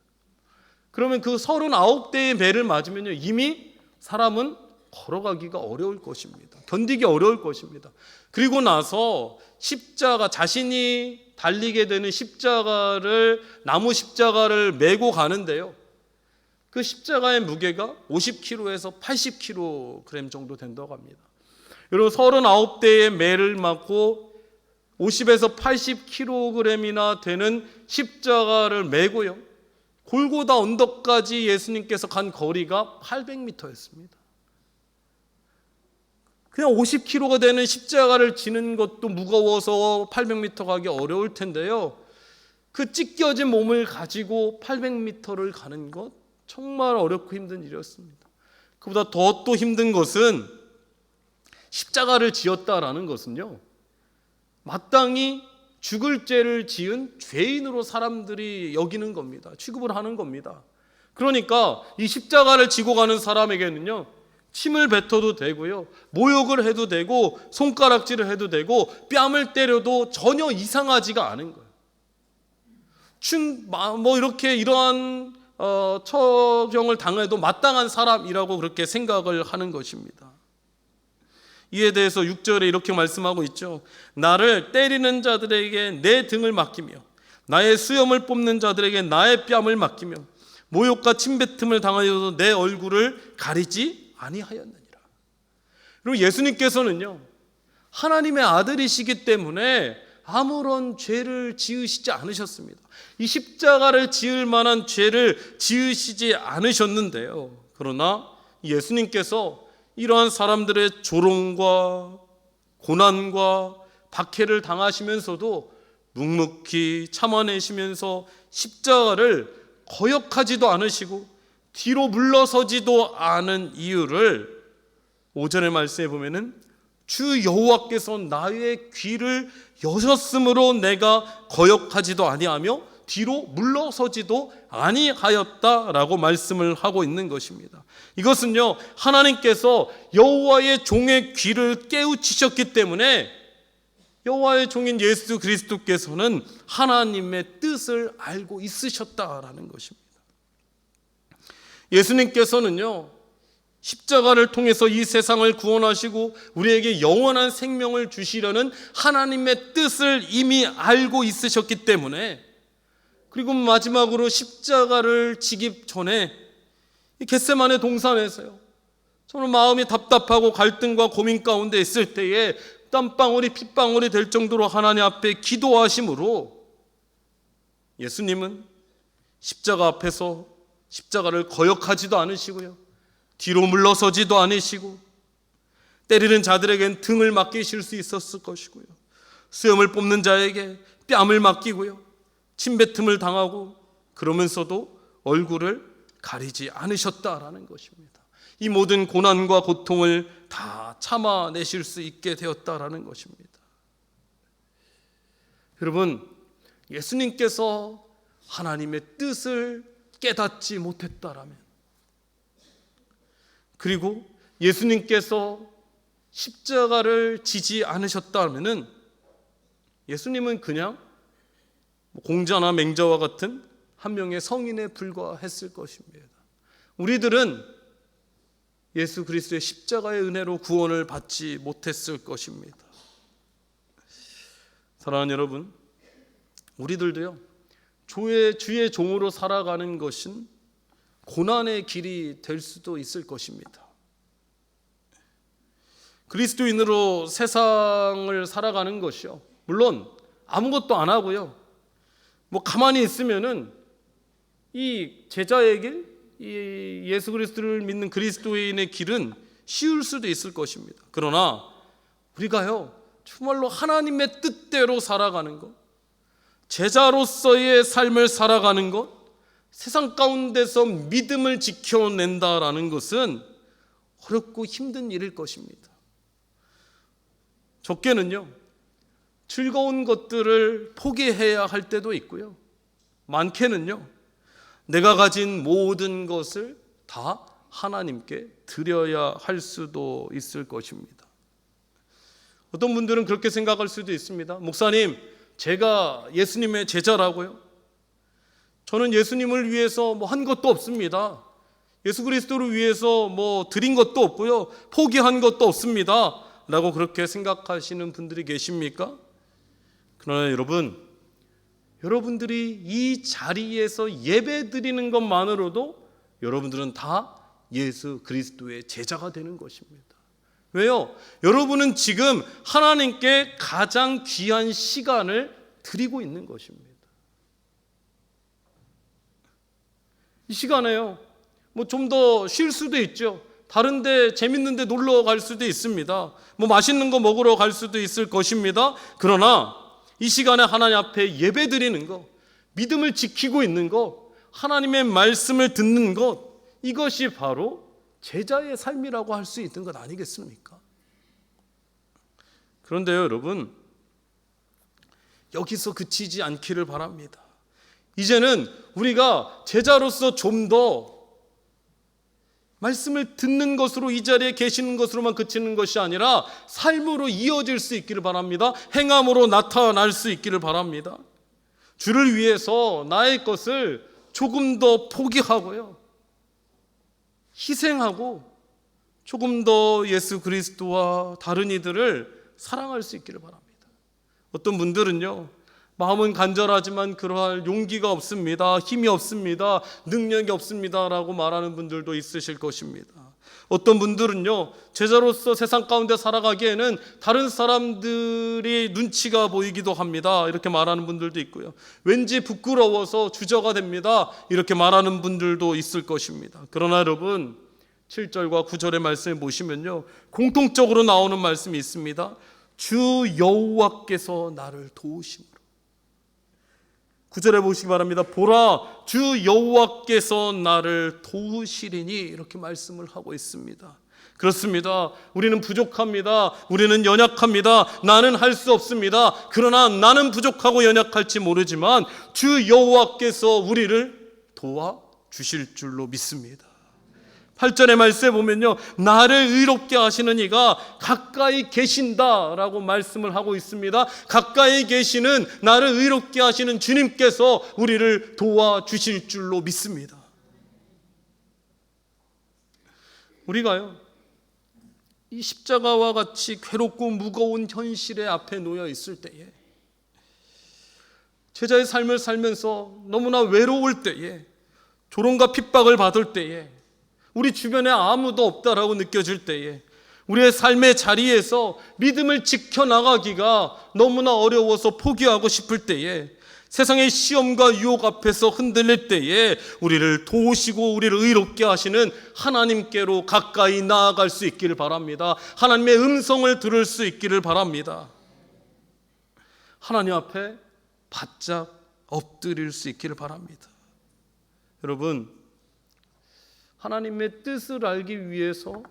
그러면 그 39대의 매를 맞으면요, 이미 사람은 걸어가기가 어려울 것입니다. 견디기 어려울 것입니다. 그리고 나서 십자가, 자신이 달리게 되는 십자가를, 나무 십자가를 메고 가는데요, 그 십자가의 무게가 50kg에서 80kg 정도 된다고 합니다. 여러분 39대의 매를 맞고 50에서 80kg이나 되는 십자가를 메고요. 골고다 언덕까지 예수님께서 간 거리가 800m였습니다. 그냥 50kg가 되는 십자가를 지는 것도 무거워서 800m 가기 어려울 텐데요. 그 찢겨진 몸을 가지고 800m를 가는 것 정말 어렵고 힘든 일이었습니다. 그보다 더 또 힘든 것은 십자가를 지었다라는 것은요, 마땅히 죽을 죄를 지은 죄인으로 사람들이 여기는 겁니다. 취급을 하는 겁니다. 그러니까 이 십자가를 지고 가는 사람에게는요, 침을 뱉어도 되고요, 모욕을 해도 되고 손가락질을 해도 되고 뺨을 때려도 전혀 이상하지가 않은 거예요. 이렇게 이러한 처형을 당해도 마땅한 사람이라고 그렇게 생각을 하는 것입니다. 이에 대해서 6절에 이렇게 말씀하고 있죠. 나를 때리는 자들에게 내 등을 맡기며 나의 수염을 뽑는 자들에게 나의 뺨을 맡기며 모욕과 침뱉음을 당하여도 내 얼굴을 가리지 아니하였느니라. 그리고 예수님께서는요, 하나님의 아들이시기 때문에 아무런 죄를 지으시지 않으셨습니다. 이 십자가를 지을 만한 죄를 지으시지 않으셨는데요, 그러나 예수님께서 이러한 사람들의 조롱과 고난과 박해를 당하시면서도 묵묵히 참아내시면서 십자가를 거역하지도 않으시고 뒤로 물러서지도 않은 이유를 5절의 말씀에 보면은 주 여호와께서 나의 귀를 여셨으므로 내가 거역하지도 아니하며 뒤로 물러서지도 아니하였다라고 말씀을 하고 있는 것입니다. 이것은요, 하나님께서 여호와의 종의 귀를 깨우치셨기 때문에 여호와의 종인 예수 그리스도께서는 하나님의 뜻을 알고 있으셨다라는 것입니다. 예수님께서는요, 십자가를 통해서 이 세상을 구원하시고 우리에게 영원한 생명을 주시려는 하나님의 뜻을 이미 알고 있으셨기 때문에, 그리고 마지막으로 십자가를 지기 전에 이 겟세마네 동산에서요, 저는 마음이 답답하고 갈등과 고민 가운데 있을 때에 땀방울이 핏방울이 될 정도로 하나님 앞에 기도하심으로 예수님은 십자가 앞에서 십자가를 거역하지도 않으시고요, 뒤로 물러서지도 않으시고 때리는 자들에겐 등을 맡기실 수 있었을 것이고요, 수염을 뽑는 자에게 뺨을 맡기고요, 침뱉음을 당하고 그러면서도 얼굴을 가리지 않으셨다라는 것입니다. 이 모든 고난과 고통을 다 참아내실 수 있게 되었다라는 것입니다. 여러분, 예수님께서 하나님의 뜻을 깨닫지 못했다라면, 그리고 예수님께서 십자가를 지지 않으셨다면은 예수님은 그냥 공자나 맹자와 같은 한 명의 성인에 불과했을 것입니다. 우리들은 예수 그리스도의 십자가의 은혜로 구원을 받지 못했을 것입니다. 사랑하는 여러분, 우리들도요, 주의 종으로 살아가는 것은 고난의 길이 될 수도 있을 것입니다. 그리스도인으로 세상을 살아가는 것이요, 물론 아무것도 안 하고요, 가만히 있으면은 이 제자의 길, 이 예수 그리스도를 믿는 그리스도인의 길은 쉬울 수도 있을 것입니다. 그러나 우리가요, 정말로 하나님의 뜻대로 살아가는 것, 제자로서의 삶을 살아가는 것, 세상 가운데서 믿음을 지켜낸다라는 것은 어렵고 힘든 일일 것입니다. 적게는요, 즐거운 것들을 포기해야 할 때도 있고요, 많게는요, 내가 가진 모든 것을 다 하나님께 드려야 할 수도 있을 것입니다. 어떤 분들은 그렇게 생각할 수도 있습니다. 목사님, 제가 예수님의 제자라고요? 저는 예수님을 위해서 한 것도 없습니다. 예수 그리스도를 위해서 드린 것도 없고요, 포기한 것도 없습니다 라고 그렇게 생각하시는 분들이 계십니까? 그러나 여러분들이 이 자리에서 예배 드리는 것만으로도 여러분들은 다 예수 그리스도의 제자가 되는 것입니다. 왜요? 여러분은 지금 하나님께 가장 귀한 시간을 드리고 있는 것입니다. 이 시간에요, 뭐 좀 더 쉴 수도 있죠. 다른 데 재밌는 데 놀러 갈 수도 있습니다. 뭐 맛있는 거 먹으러 갈 수도 있을 것입니다. 그러나 이 시간에 하나님 앞에 예배 드리는 것, 믿음을 지키고 있는 것, 하나님의 말씀을 듣는 것, 이것이 바로 제자의 삶이라고 할 수 있는 것 아니겠습니까? 그런데요, 여러분, 여기서 그치지 않기를 바랍니다. 이제는 우리가 제자로서 좀 더 말씀을 듣는 것으로, 이 자리에 계시는 것으로만 그치는 것이 아니라 삶으로 이어질 수 있기를 바랍니다. 행함으로 나타날 수 있기를 바랍니다. 주를 위해서 나의 것을 조금 더 포기하고요, 희생하고 조금 더 예수 그리스도와 다른 이들을 사랑할 수 있기를 바랍니다. 어떤 분들은요, 마음은 간절하지만 그러할 용기가 없습니다, 힘이 없습니다, 능력이 없습니다 라고 말하는 분들도 있으실 것입니다. 어떤 분들은요, 제자로서 세상 가운데 살아가기에는 다른 사람들이 눈치가 보이기도 합니다, 이렇게 말하는 분들도 있고요. 왠지 부끄러워서 주저가 됩니다, 이렇게 말하는 분들도 있을 것입니다. 그러나 여러분, 7절과 9절의 말씀을 보시면요, 공통적으로 나오는 말씀이 있습니다. 주 여호와께서 나를 도우심으로. 9절에 보시기 바랍니다. 보라, 주 여호와께서 나를 도우시리니, 이렇게 말씀을 하고 있습니다. 그렇습니다. 우리는 부족합니다. 우리는 연약합니다. 나는 할 수 없습니다. 그러나 나는 부족하고 연약할지 모르지만 주 여호와께서 우리를 도와주실 줄로 믿습니다. 8절의 말씀에 보면요, 나를 의롭게 하시는 이가 가까이 계신다라고 말씀을 하고 있습니다. 가까이 계시는, 나를 의롭게 하시는 주님께서 우리를 도와주실 줄로 믿습니다. 우리가요, 이 십자가와 같이 괴롭고 무거운 현실의 앞에 놓여 있을 때에, 제자의 삶을 살면서 너무나 외로울 때에, 조롱과 핍박을 받을 때에, 우리 주변에 아무도 없다라고 느껴질 때에, 우리의 삶의 자리에서 믿음을 지켜나가기가 너무나 어려워서 포기하고 싶을 때에, 세상의 시험과 유혹 앞에서 흔들릴 때에 우리를 도우시고 우리를 의롭게 하시는 하나님께로 가까이 나아갈 수 있기를 바랍니다. 하나님의 음성을 들을 수 있기를 바랍니다. 하나님 앞에 바짝 엎드릴 수 있기를 바랍니다. 여러분, 하나님의 뜻을 알기 위해서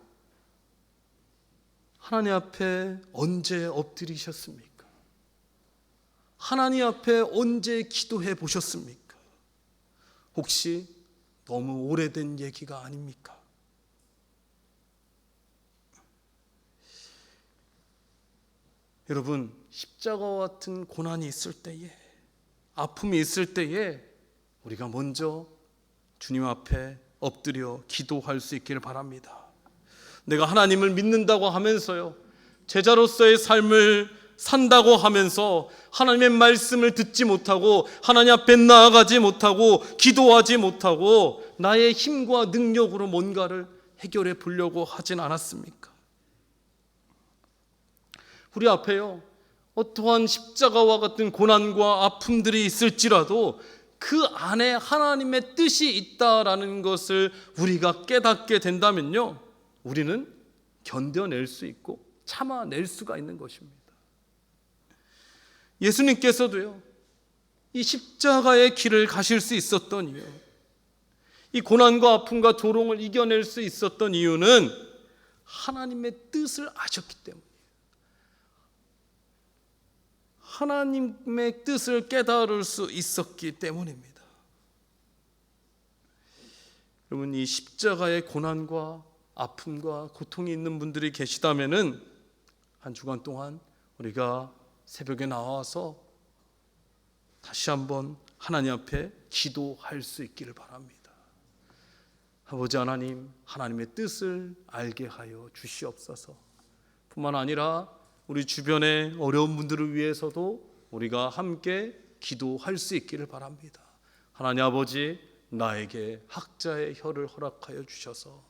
하나님 앞에 언제 엎드리셨습니까? 하나님 앞에 언제 기도해 보셨습니까? 혹시 너무 오래된 얘기가 아닙니까? 여러분, 십자가와 같은 고난이 있을 때에, 아픔이 있을 때에 우리가 먼저 주님 앞에 엎드려 기도할 수 있기를 바랍니다. 내가 하나님을 믿는다고 하면서요, 제자로서의 삶을 산다고 하면서 하나님의 말씀을 듣지 못하고 하나님 앞에 나아가지 못하고 기도하지 못하고 나의 힘과 능력으로 뭔가를 해결해 보려고 하진 않았습니까? 우리 앞에요, 어떠한 십자가와 같은 고난과 아픔들이 있을지라도 그 안에 하나님의 뜻이 있다라는 것을 우리가 깨닫게 된다면요, 우리는 견뎌낼 수 있고 참아낼 수가 있는 것입니다. 예수님께서도요, 이 십자가의 길을 가실 수 있었던 이유, 이 고난과 아픔과 조롱을 이겨낼 수 있었던 이유는 하나님의 뜻을 아셨기 때문이에요. 하나님의 뜻을 깨달을 수 있었기 때문입니다. 여러분, 이 십자가의 고난과 아픔과 고통이 있는 분들이 계시다면은 한 주간 동안 우리가 새벽에 나와서 다시 한번 하나님 앞에 기도할 수 있기를 바랍니다. 아버지 하나님, 하나님의 뜻을 알게 하여 주시옵소서. 뿐만 아니라 우리 주변의 어려운 분들을 위해서도 우리가 함께 기도할 수 있기를 바랍니다. 하나님 아버지, 나에게 학자의 혀를 허락하여 주셔서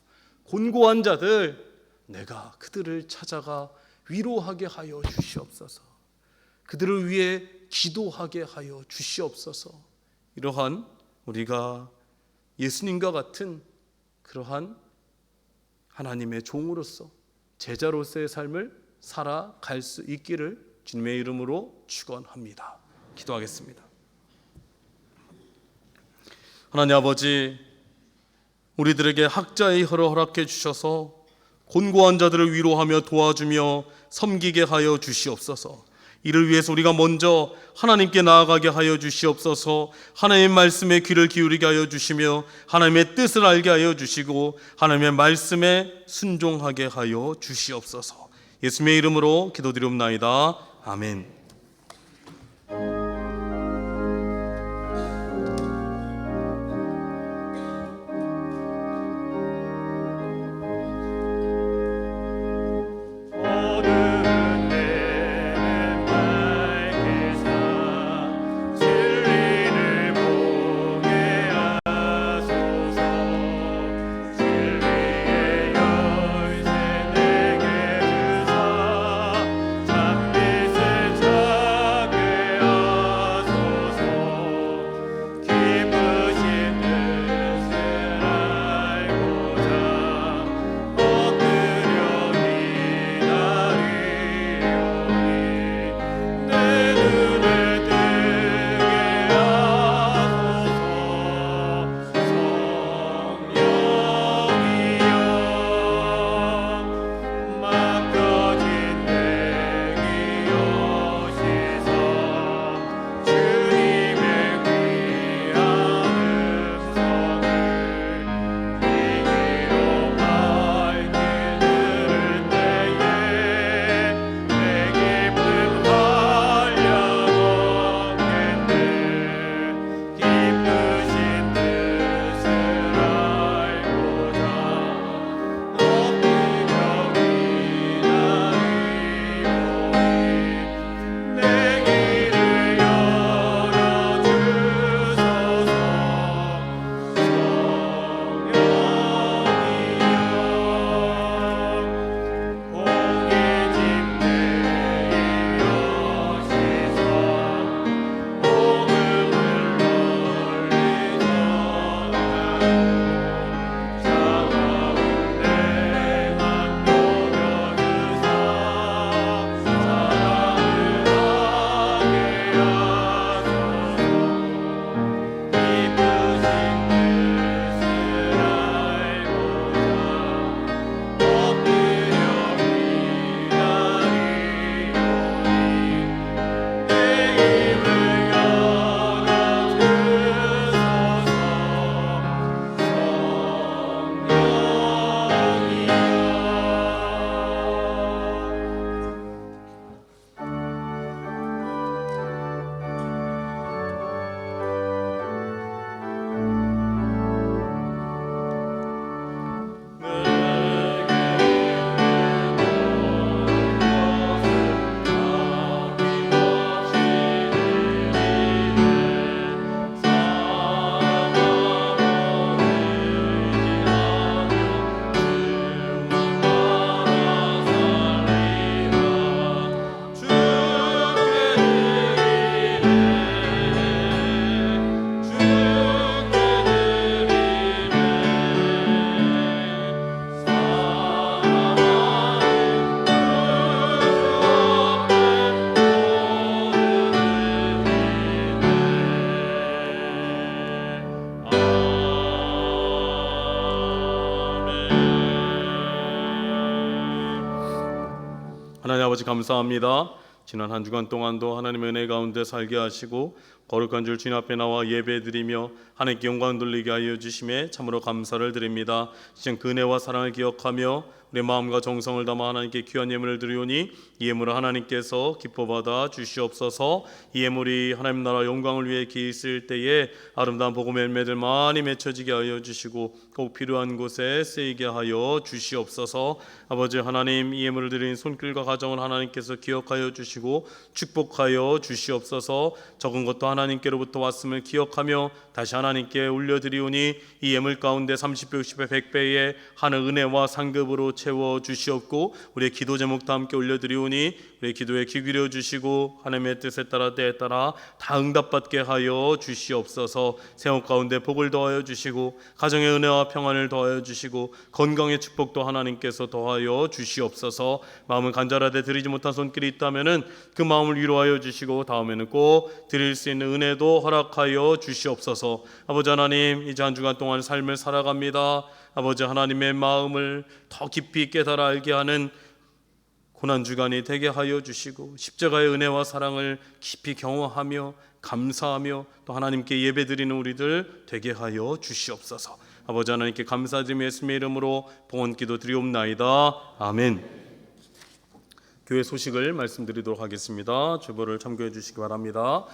곤고한 자들 내가 그들을 찾아가 위로하게 하여 주시옵소서. 그들을 위해 기도하게 하여 주시옵소서. 이러한 우리가 예수님과 같은 그러한 하나님의 종으로서 제자로서의 삶을 살아갈 수 있기를 주님의 이름으로 축원합니다. 기도하겠습니다. 하나님 아버지, 우리들에게 학자의 혀를 허락해 주셔서 곤고한 자들을 위로하며 도와주며 섬기게 하여 주시옵소서. 이를 위해서 우리가 먼저 하나님께 나아가게 하여 주시옵소서. 하나님의 말씀에 귀를 기울이게 하여 주시며 하나님의 뜻을 알게 하여 주시고 하나님의 말씀에 순종하게 하여 주시옵소서. 예수님의 이름으로 기도드리옵나이다. 아멘. 하나님 아버지 감사합니다. 지난 한 주간 동안도 하나님의 은혜 가운데 살게 하시고 거룩한 줄 주님 앞에 나와 예배드리며 하나님께 영광 돌리게 하여 주심에 참으로 감사를 드립니다. 이젠 그 은혜와 사랑을 기억하며 우리 마음과 정성을 담아 하나님께 귀한 예물을 드리오니 이 예물을 하나님께서 기뻐 받아 주시옵소서. 이 예물이 하나님 나라 영광을 위해 기이 쓸 때에 아름다운 복음의 열매들 많이 맺혀지게 하여 주시고 꼭 필요한 곳에 쓰이게 하여 주시옵소서. 아버지 하나님, 이 예물을 드린 손길과 가정을 하나님께서 기억하여 주시고 축복하여 주시옵소서. 적은 것도 하나님 하나님께로부터 왔음을 기억하며 다시 하나님께 올려드리오니 이 예물 가운데 30배, 60배, 100배의 하늘 은혜와 상급으로 채워 주시옵고 우리의 기도 제목도 함께 올려드리오니 우리의 기도에 귀 기울여 주시고 하나님의 뜻에 따라 때에 따라 다 응답받게 하여 주시옵소서. 생활 가운데 복을 더하여 주시고 가정의 은혜와 평안을 더하여 주시고 건강의 축복도 하나님께서 더하여 주시옵소서. 마음은 간절하되 드리지 못한 손길이 있다면은 그 마음을 위로하여 주시고 다음에는 꼭 드릴 수 있는 은혜도 허락하여 주시옵소서. 아버지 하나님, 이제 한 주간 동안 삶을 살아갑니다. 아버지 하나님의 마음을 더 깊이 깨달아 알게 하는 고난주간이 되게 하여 주시고 십자가의 은혜와 사랑을 깊이 경험하며 감사하며 또 하나님께 예배드리는 우리들 되게 하여 주시옵소서. 아버지 하나님께 감사드리며 예수님의 이름으로 봉헌기도 드리옵나이다. 아멘. 교회 소식을 말씀드리도록 하겠습니다. 주보를 참고해 주시기 바랍니다.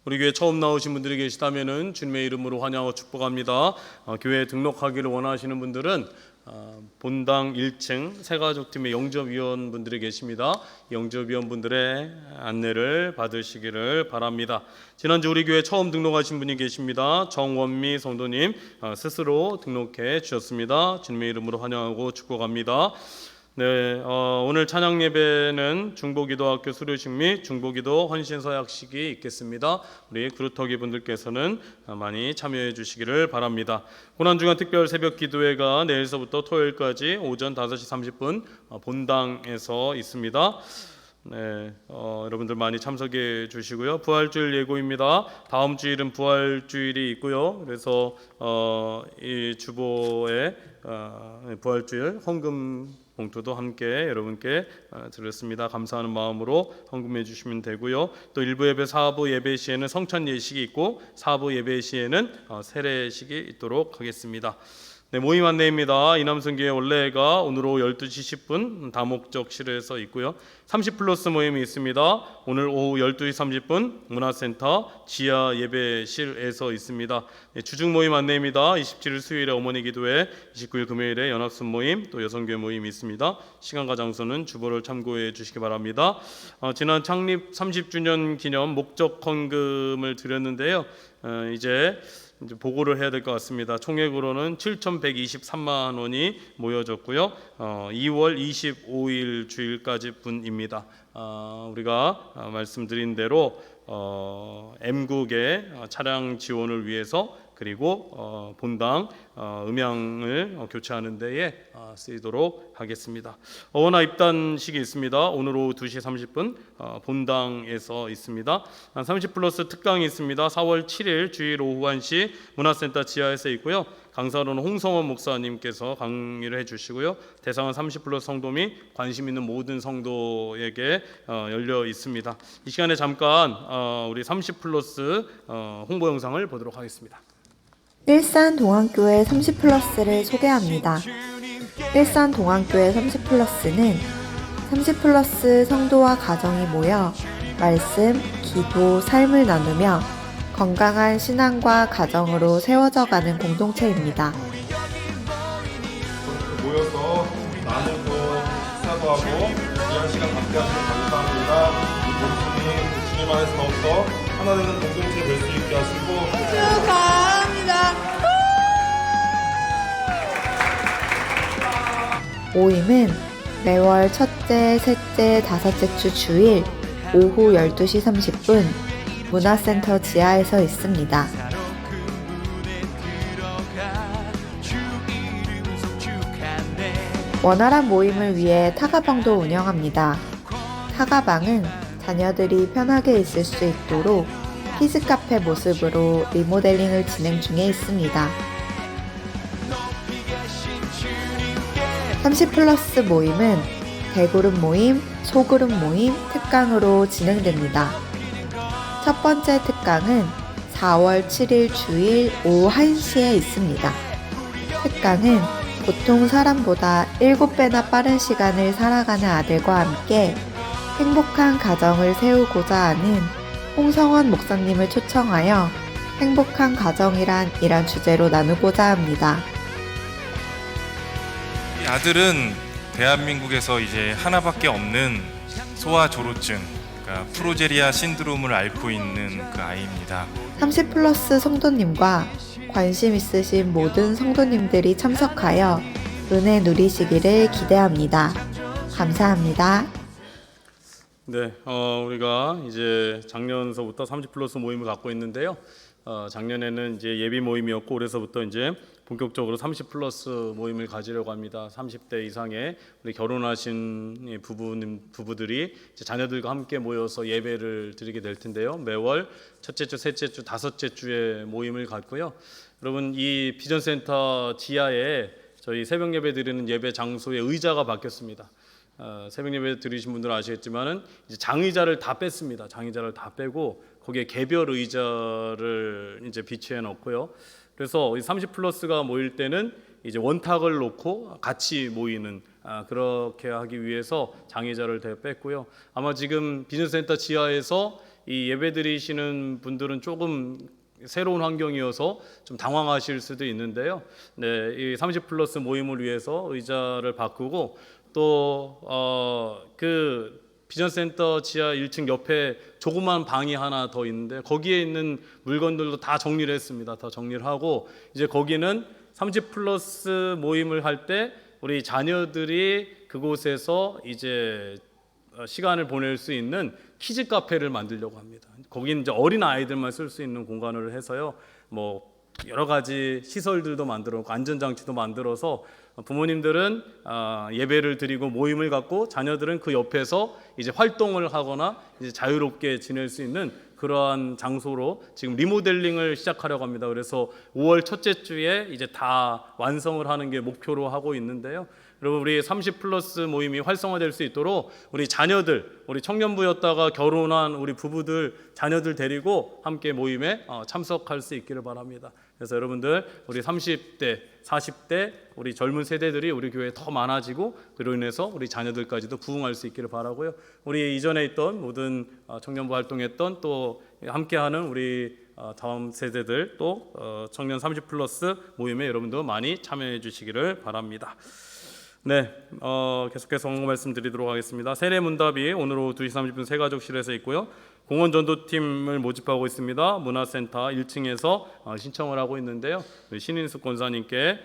우리 교회 처음 나오신 분들이 계시다면은 주님의 이름으로 환영하고 축복합니다. 교회에 등록하기를 원하시는 분들은 본당 1층 새가족팀의 영접위원분들이 계십니다. 영접위원분들의 안내를 받으시기를 바랍니다. 지난주 우리 교회 처음 등록하신 분이 계십니다. 정원미 성도님 스스로 등록해 주셨습니다. 주님의 이름으로 환영하고 축복합니다. 네, 오늘 찬양 예배는 중보기도학교 수료식 및 중보기도 헌신서약식이 있겠습니다. 우리 그루터기 분들께서는 많이 참여해 주시기를 바랍니다. 고난주간 특별 새벽 기도회가 내일서부터 토요일까지 오전 5시 30분 본당에서 있습니다. 네, 여러분들 많이 참석해 주시고요. 부활주일 예고입니다. 다음 주일은 부활주일이 있고요. 그래서 이 주보에 부활주일 헌금 봉투도 함께 여러분께 드렸습니다. 감사하는 마음으로 헌금해 주시면 되고요. 또 일부 예배, 사부 예배 시에는 성찬 예식이 있고 사부 예배 시에는 세례식이 있도록 하겠습니다. 네, 모임 안내입니다. 이남성교회 원래가 오늘 오후 12시 10분 다목적실에서 있고요. 30플러스 모임이 있습니다. 오늘 오후 12시 30분 문화센터 지하 예배실에서 있습니다. 네, 주중 모임 안내입니다. 27일 수요일에 어머니 기도회, 29일 금요일에 연합순 모임, 또 여성교회 모임이 있습니다. 시간과 장소는 주보를 참고해 주시기 바랍니다. 지난 창립 30주년 기념 목적 헌금을 드렸는데요. 이제 보고를 해야 될 것 같습니다. 총액으로는 7,123만 원이 모여졌고요. 2월 25일 주일까지 분입니다. 우리가 말씀드린 대로 M국의 차량 지원을 위해서 그리고 본당 음향을 교체하는 데에 쓰이도록 하겠습니다. 어원화 입단식이 있습니다. 오늘 오후 2시 30분 본당에서 있습니다. 30플러스 특강이 있습니다. 4월 7일 주일 오후 1시 문화센터 지하에서 있고요. 강사로는 홍성원 목사님께서 강의를 해주시고요. 대상은 30플러스 성도 및 관심 있는 모든 성도에게 열려 있습니다. 이 시간에 잠깐 우리 30플러스 홍보 영상을 보도록 하겠습니다. 일산동안교회 30플러스를 소개합니다. 일산동안교회 30플러스는 30플러스 성도와 가정이 모여 말씀, 기도, 삶을 나누며 건강한 신앙과 가정으로 세워져가는 공동체입니다. 모여서 나누고 사도하고 귀한 시간 함께 하시면 감사합니다. 우리 주님 안에서 더욱더 하나 되는 공동체 될 수 있게 하시고 축하합니다. 모임은 매월 첫째, 셋째, 다섯째 주 주일 오후 12시 30분 문화센터 지하에서 있습니다. 원활한 모임을 위해 타가방도 운영합니다. 타가방은 자녀들이 편하게 있을 수 있도록 키즈카페 모습으로 리모델링을 진행 중에 있습니다. 30플러스 모임은 대그룹 모임, 소그룹 모임, 특강으로 진행됩니다. 첫 번째 특강은 4월 7일 주일 오후 1시에 있습니다. 특강은 보통 사람보다 7배나 빠른 시간을 살아가는 아들과 함께 행복한 가정을 세우고자 하는 홍성원 목사님을 초청하여 행복한 가정이란 이란 주제로 나누고자 합니다. 이 아들은 대한민국에서 이제 하나밖에 없는 소아조로증, 그러니까 프로제리아 신드롬을 앓고 있는 그 아이입니다. 30 플러스 성도님과 관심 있으신 모든 성도님들이 참석하여 은혜 누리시기를 기대합니다. 감사합니다. 네, 우리가 이제 작년서부터 30 플러스 모임을 갖고 있는데요. 작년에는 이제 예비 모임이었고 올해서부터 이제 본격적으로 30 플러스 모임을 가지려고 합니다. 30대 이상의 우리 결혼하신 부부들이 이제 자녀들과 함께 모여서 예배를 드리게 될 텐데요. 매월 첫째 주, 셋째 주, 다섯째 주에 모임을 갖고요. 여러분 이 비전센터 지하에 저희 새벽 예배 드리는 예배 장소의 의자가 바뀌었습니다. 새벽 예배 드리신 분들은 아시겠지만은 이제 장의자를 다 뺐습니다. 장의자를 다 빼고 거기에 개별 의자를 이제 비치해 놓고요. 그래서 30 플러스가 모일 때는 이제 원탁을 놓고 같이 모이는 그렇게 하기 위해서 장의자를 다 뺐고요. 아마 지금 비전센터 지하에서 이 예배 드리시는 분들은 조금 새로운 환경이어서 좀 당황하실 수도 있는데요. 네, 이 30 플러스 모임을 위해서 의자를 바꾸고 또 그 비전센터 지하 1층 옆에 조그만 방이 하나 더 있는데 거기에 있는 물건들도 다 정리를 했습니다. 다 정리를 하고 이제 거기는 30 플러스 모임을 할 때 우리 자녀들이 그곳에서 이제 시간을 보낼 수 있는 키즈 카페를 만들려고 합니다. 거기는 이제 어린 아이들만 쓸 수 있는 공간을 해서요. 뭐 여러 가지 시설들도 만들었고 안전장치도 만들어서 부모님들은 예배를 드리고 모임을 갖고 자녀들은 그 옆에서 이제 활동을 하거나 이제 자유롭게 지낼 수 있는 그러한 장소로 지금 리모델링을 시작하려고 합니다. 그래서 5월 첫째 주에 이제 다 완성을 하는 게 목표로 하고 있는데요. 여러분 우리 30 플러스 모임이 활성화될 수 있도록 우리 자녀들, 우리 청년부였다가 결혼한 우리 부부들, 자녀들 데리고 함께 모임에 참석할 수 있기를 바랍니다. 그래서 여러분들 우리 30대, 40대 우리 젊은 세대들이 우리 교회에 더 많아지고 그로 인해서 우리 자녀들까지도 부흥할 수 있기를 바라고요. 우리 이전에 있던 모든 청년부 활동했던 또 함께하는 우리 다음 세대들 또 청년 30 플러스 모임에 여러분도 많이 참여해 주시기를 바랍니다. 네, 계속해서 언급 말씀드리도록 하겠습니다. 세례 문답이 오늘 오후 2시 30분 새가족실에서 있고요. 공원 전도팀을 모집하고 있습니다. 문화센터 1층에서 신청을 하고 있는데요. 신인숙 권사님께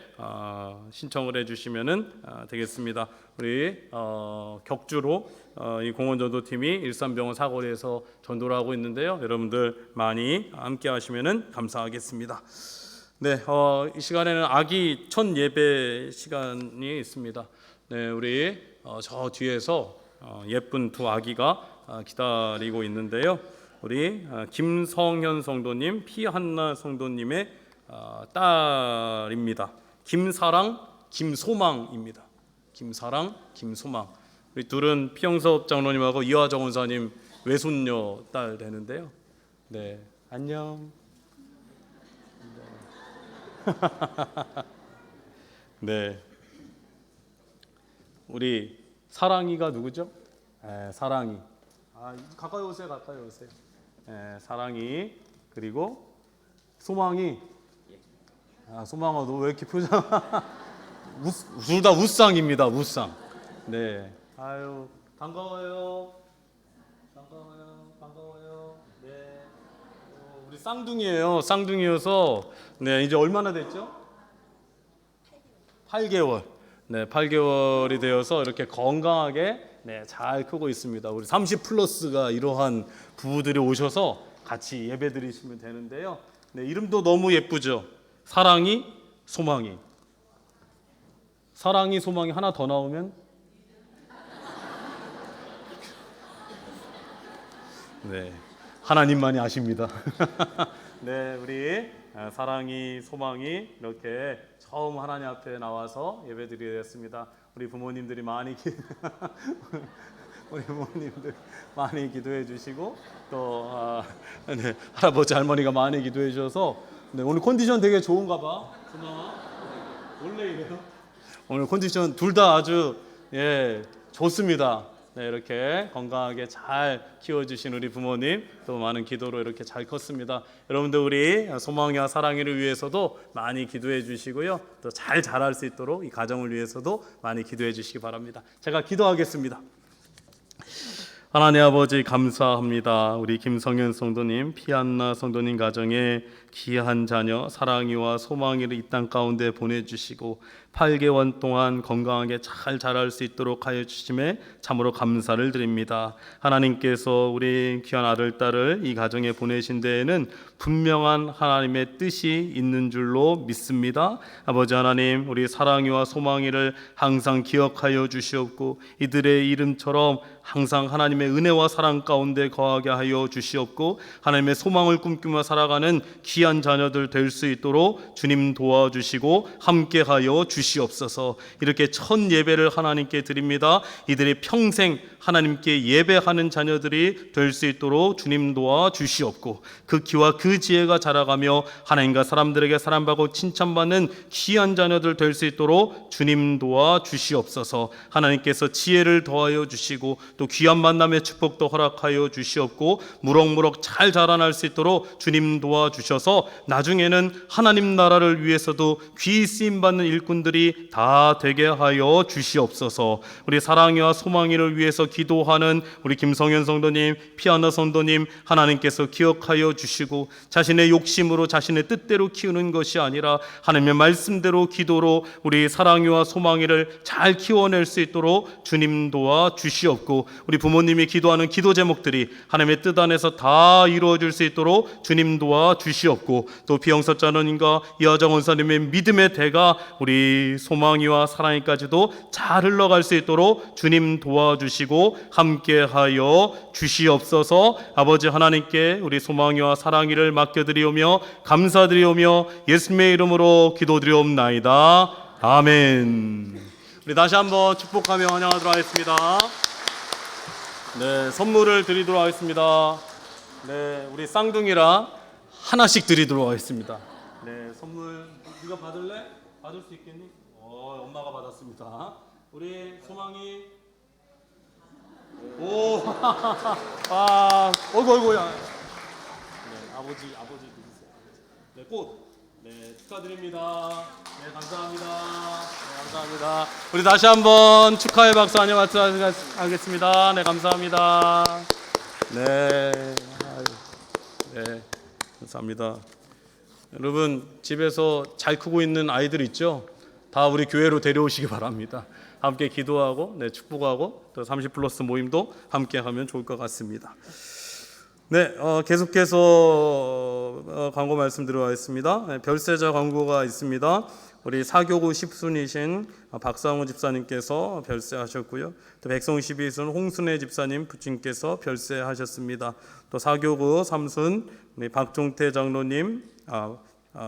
신청을 해주시면 되겠습니다. 우리 격주로 이 공원 전도팀이 일산병원 사거리에서 전도를 하고 있는데요. 여러분들 많이 함께 하시면 감사하겠습니다. 네, 이 시간에는 아기 첫 예배 시간이 있습니다. 네, 우리 저 뒤에서 예쁜 두 아기가 기다리고 있는데요. 우리 김성현 성도님, 피한나 성도님의 딸입니다. 김사랑, 김소망입니다. 김사랑, 김소망. 우리 둘은 피영섭 장로님하고 이화정 원사님 외손녀 딸 되는데요. 네, 안녕. 네, 우리 사랑이가 누구죠? 사랑이. 가까이 오세요, 가까이 오세요. 사랑이 그리고 소망이. 소망아, 너 왜 이렇게 표정? 둘 다 우상입니다, 우상. 네, 아유 반가워요, 반가워요. 네, 우리 쌍둥이에요. 쌍둥이여서 네 이제 얼마나 됐죠? 8개월. 네, 8개월이 되어서 이렇게 건강하게 네, 잘 크고 있습니다. 우리 30 플러스가 이러한 부부들이 오셔서 같이 예배 드리시면 되는데요. 네, 이름도 너무 예쁘죠. 사랑이, 소망이. 사랑이, 소망이 하나 더 나오면 네, 하나님만이 아십니다. 네, 우리 사랑이, 소망이 이렇게 처음 하나님 앞에 나와서 예배드리게 되었습니다. 우리 부모님들이 많이 우리 부모님들 많이 기도해 주시고 또 네, 할아버지 할머니가 많이 기도해 주셔서 네, 오늘 컨디션 되게 좋은가 봐. 소망아 원래 이래요? 오늘 컨디션 둘 다 아주 좋습니다. 네, 이렇게 건강하게 잘 키워주신 우리 부모님 또 많은 기도로 이렇게 잘 컸습니다. 여러분들 우리 소망이와 사랑이를 위해서도 많이 기도해 주시고요. 또 잘 자랄 수 있도록 이 가정을 위해서도 많이 기도해 주시기 바랍니다. 제가 기도하겠습니다. 하나님 아버지 감사합니다. 우리 김성현 성도님, 피안나 성도님 가정에 귀한 자녀 사랑이와 소망이를 이 땅 가운데 보내주시고 8개월 동안 건강하게 잘 자랄 수 있도록 하여 주심에 참으로 감사를 드립니다. 하나님께서 우리 귀한 아들, 딸을 이 가정에 보내신 데에는 분명한 하나님의 뜻이 있는 줄로 믿습니다. 아버지 하나님, 우리 사랑이와 소망이를 항상 기억하여 주시옵고 이들의 이름처럼 항상 하나님의 은혜와 사랑 가운데 거하게 하여 주시옵고 하나님의 소망을 꿈꾸며 살아가는 귀한 자녀들 될 수 있도록 주님 도와주시고 함께하여 주시옵소서. 이렇게 첫 예배를 하나님께 드립니다. 이들이 평생 하나님께 예배하는 자녀들이 될 수 있도록 주님 도와주시옵고 그 기와 그 지혜가 자라가며 하나님과 사람들에게 사랑받고 칭찬받는 귀한 자녀들 될 수 있도록 주님 도와주시옵소서. 하나님께서 지혜를 더하여 주시고 또 귀한 만남의 축복도 허락하여 주시옵고 무럭무럭 잘 자라날 수 있도록 주님 도와주셔서 나중에는 하나님 나라를 위해서도 귀 쓰임받는 일꾼들이 다 되게 하여 주시옵소서. 우리 사랑이와 소망이를 위해서 기도하는 우리 김성현 성도님, 피아나 성도님 하나님께서 기억하여 주시고 자신의 욕심으로 자신의 뜻대로 키우는 것이 아니라 하나님의 말씀대로 기도로 우리 사랑이와 소망이를 잘 키워낼 수 있도록 주님 도와 주시옵고 우리 부모님이 기도하는 기도 제목들이 하나님의 뜻 안에서 다 이루어질 수 있도록 주님 도와 주시옵고 또 비영석 자녀님과 이하정 원사님의 믿음의 대가 우리 소망이와 사랑이까지도 잘 흘러갈 수 있도록 주님 도와주시고 함께하여 주시옵소서. 아버지 하나님께 우리 소망이와 사랑이를 맡겨드리오며 감사드리오며 예수님의 이름으로 기도드리옵나이다. 아멘. 우리 다시 한번 축복하며 환영하도록 하겠습니다. 네, 선물을 드리도록 하겠습니다. 네, 우리 쌍둥이랑 하나씩 드리도록 하겠습니다. 네, 선물 네가 받을래? 받을 수 있겠니? 엄마가 받았습니다. 우리 소망이 오, 어이구야. 네, 아버지 누구세요? 네, 꽃. 네, 축하드립니다. 네, 감사합니다. 네, 감사합니다. 우리 다시 한번 축하의 박수 하겠습니다. 네, 감사합니다. 네, 네, 감사합니다. 여러분 집에서 잘 크고 있는 아이들 있죠? 다 우리 교회로 데려오시기 바랍니다. 함께 기도하고 축복하고 또 30플러스 모임도 함께 하면 좋을 것 같습니다. 네, 계속해서 광고 말씀드리겠습니다. 네, 별세자 광고가 있습니다. 우리 사교구 10순이신 박상우 집사님께서 별세하셨고요. 또 백성 12순 홍순애 집사님 부친께서 별세하셨습니다. 또 사교구 3순 우리 박종태 장로님,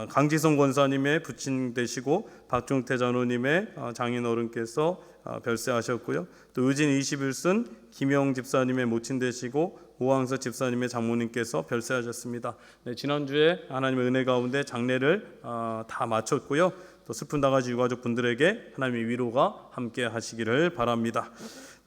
강지성 권사님의 부친 되시고 박종태 장로님의 장인어른께서 별세하셨고요. 또 의진 21순 김영 집사님의 모친 되시고 오왕서 집사님의 장모님께서 별세하셨습니다. 네, 지난주에 하나님의 은혜 가운데 장례를 다 마쳤고요. 또 슬픈 나가지 유가족 분들에게 하나님의 위로가 함께 하시기를 바랍니다.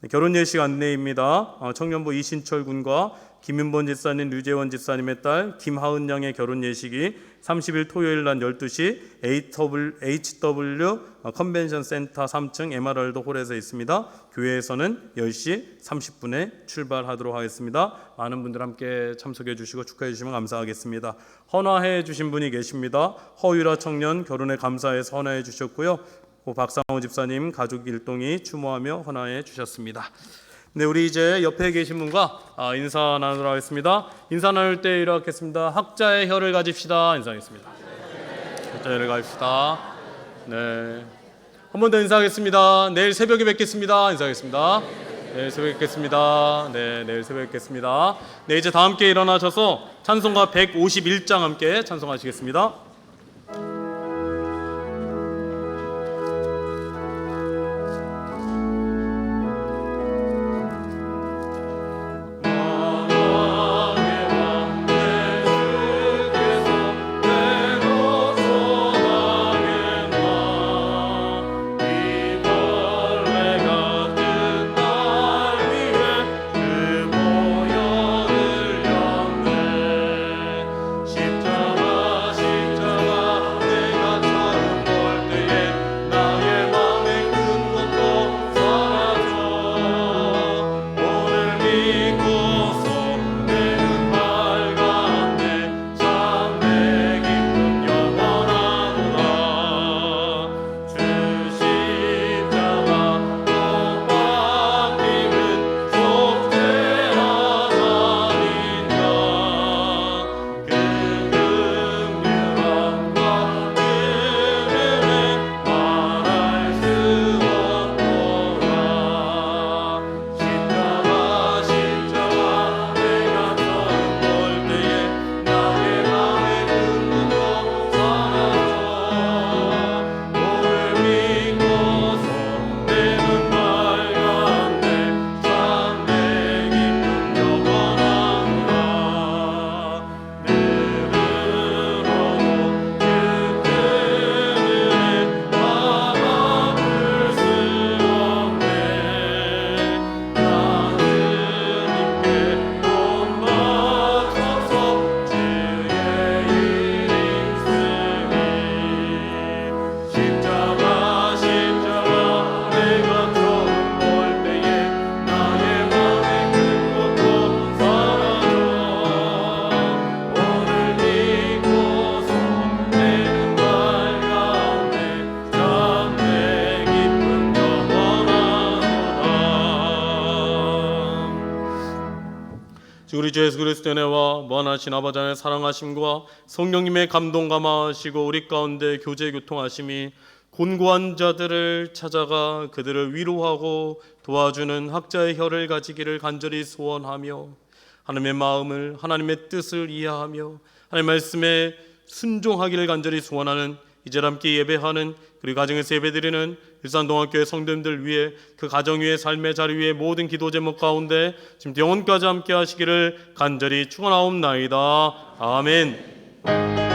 네, 결혼 예식 안내입니다. 청년부 이신철 군과 김윤번 집사님, 류재원 집사님의 딸 김하은 양의 결혼 예식이 30일 토요일 날 12시 HW 컨벤션 센터 3층 에메랄드 홀에서 있습니다. 교회에서는 10시 30분에 출발하도록 하겠습니다. 많은 분들 함께 참석해 주시고 축하해 주시면 감사하겠습니다. 헌화해 주신 분이 계십니다. 허유라 청년 결혼에 감사해서 헌화해 주셨고요. 박상호 집사님 가족 일동이 추모하며 헌화해 주셨습니다. 네, 우리 이제 옆에 계신 분과 인사 나누도록 하겠습니다. 인사 나눌 때 이렇겠습니다. 학자의 혀를 가집시다. 인사하겠습니다. 학자의 혀를 가집시다. 네, 한 번 더 인사하겠습니다. 내일 새벽에 뵙겠습니다. 인사하겠습니다. 내일 새벽에 뵙겠습니다. 네, 내일 새벽에 뵙겠습니다. 네, 이제 다 함께 일어나셔서 찬송가 151장 함께 찬송하시겠습니다. 십자가 우리 주 예수 그리스도의 은혜와 무한하신 아버지 하나님의 사랑하심과 성령님의 감동 감화하시고 우리 가운데 교제 교통하심이 곤고한 자들을 찾아가 그들을 위로하고 도와주는 학자의 혀를 가지기를 간절히 소원하며 하나님의 마음을 하나님의 뜻을 이해하며 하나님의 말씀에 순종하기를 간절히 소원하는 이제를 함께 예배하는 그리고 가정에서 예배드리는 일산동학교의 성도님들 위해 그 가정 위에 삶의 자리 위에 모든 기도 제목 가운데 지금 영혼까지 함께 하시기를 간절히 축원하옵나이다. 아멘.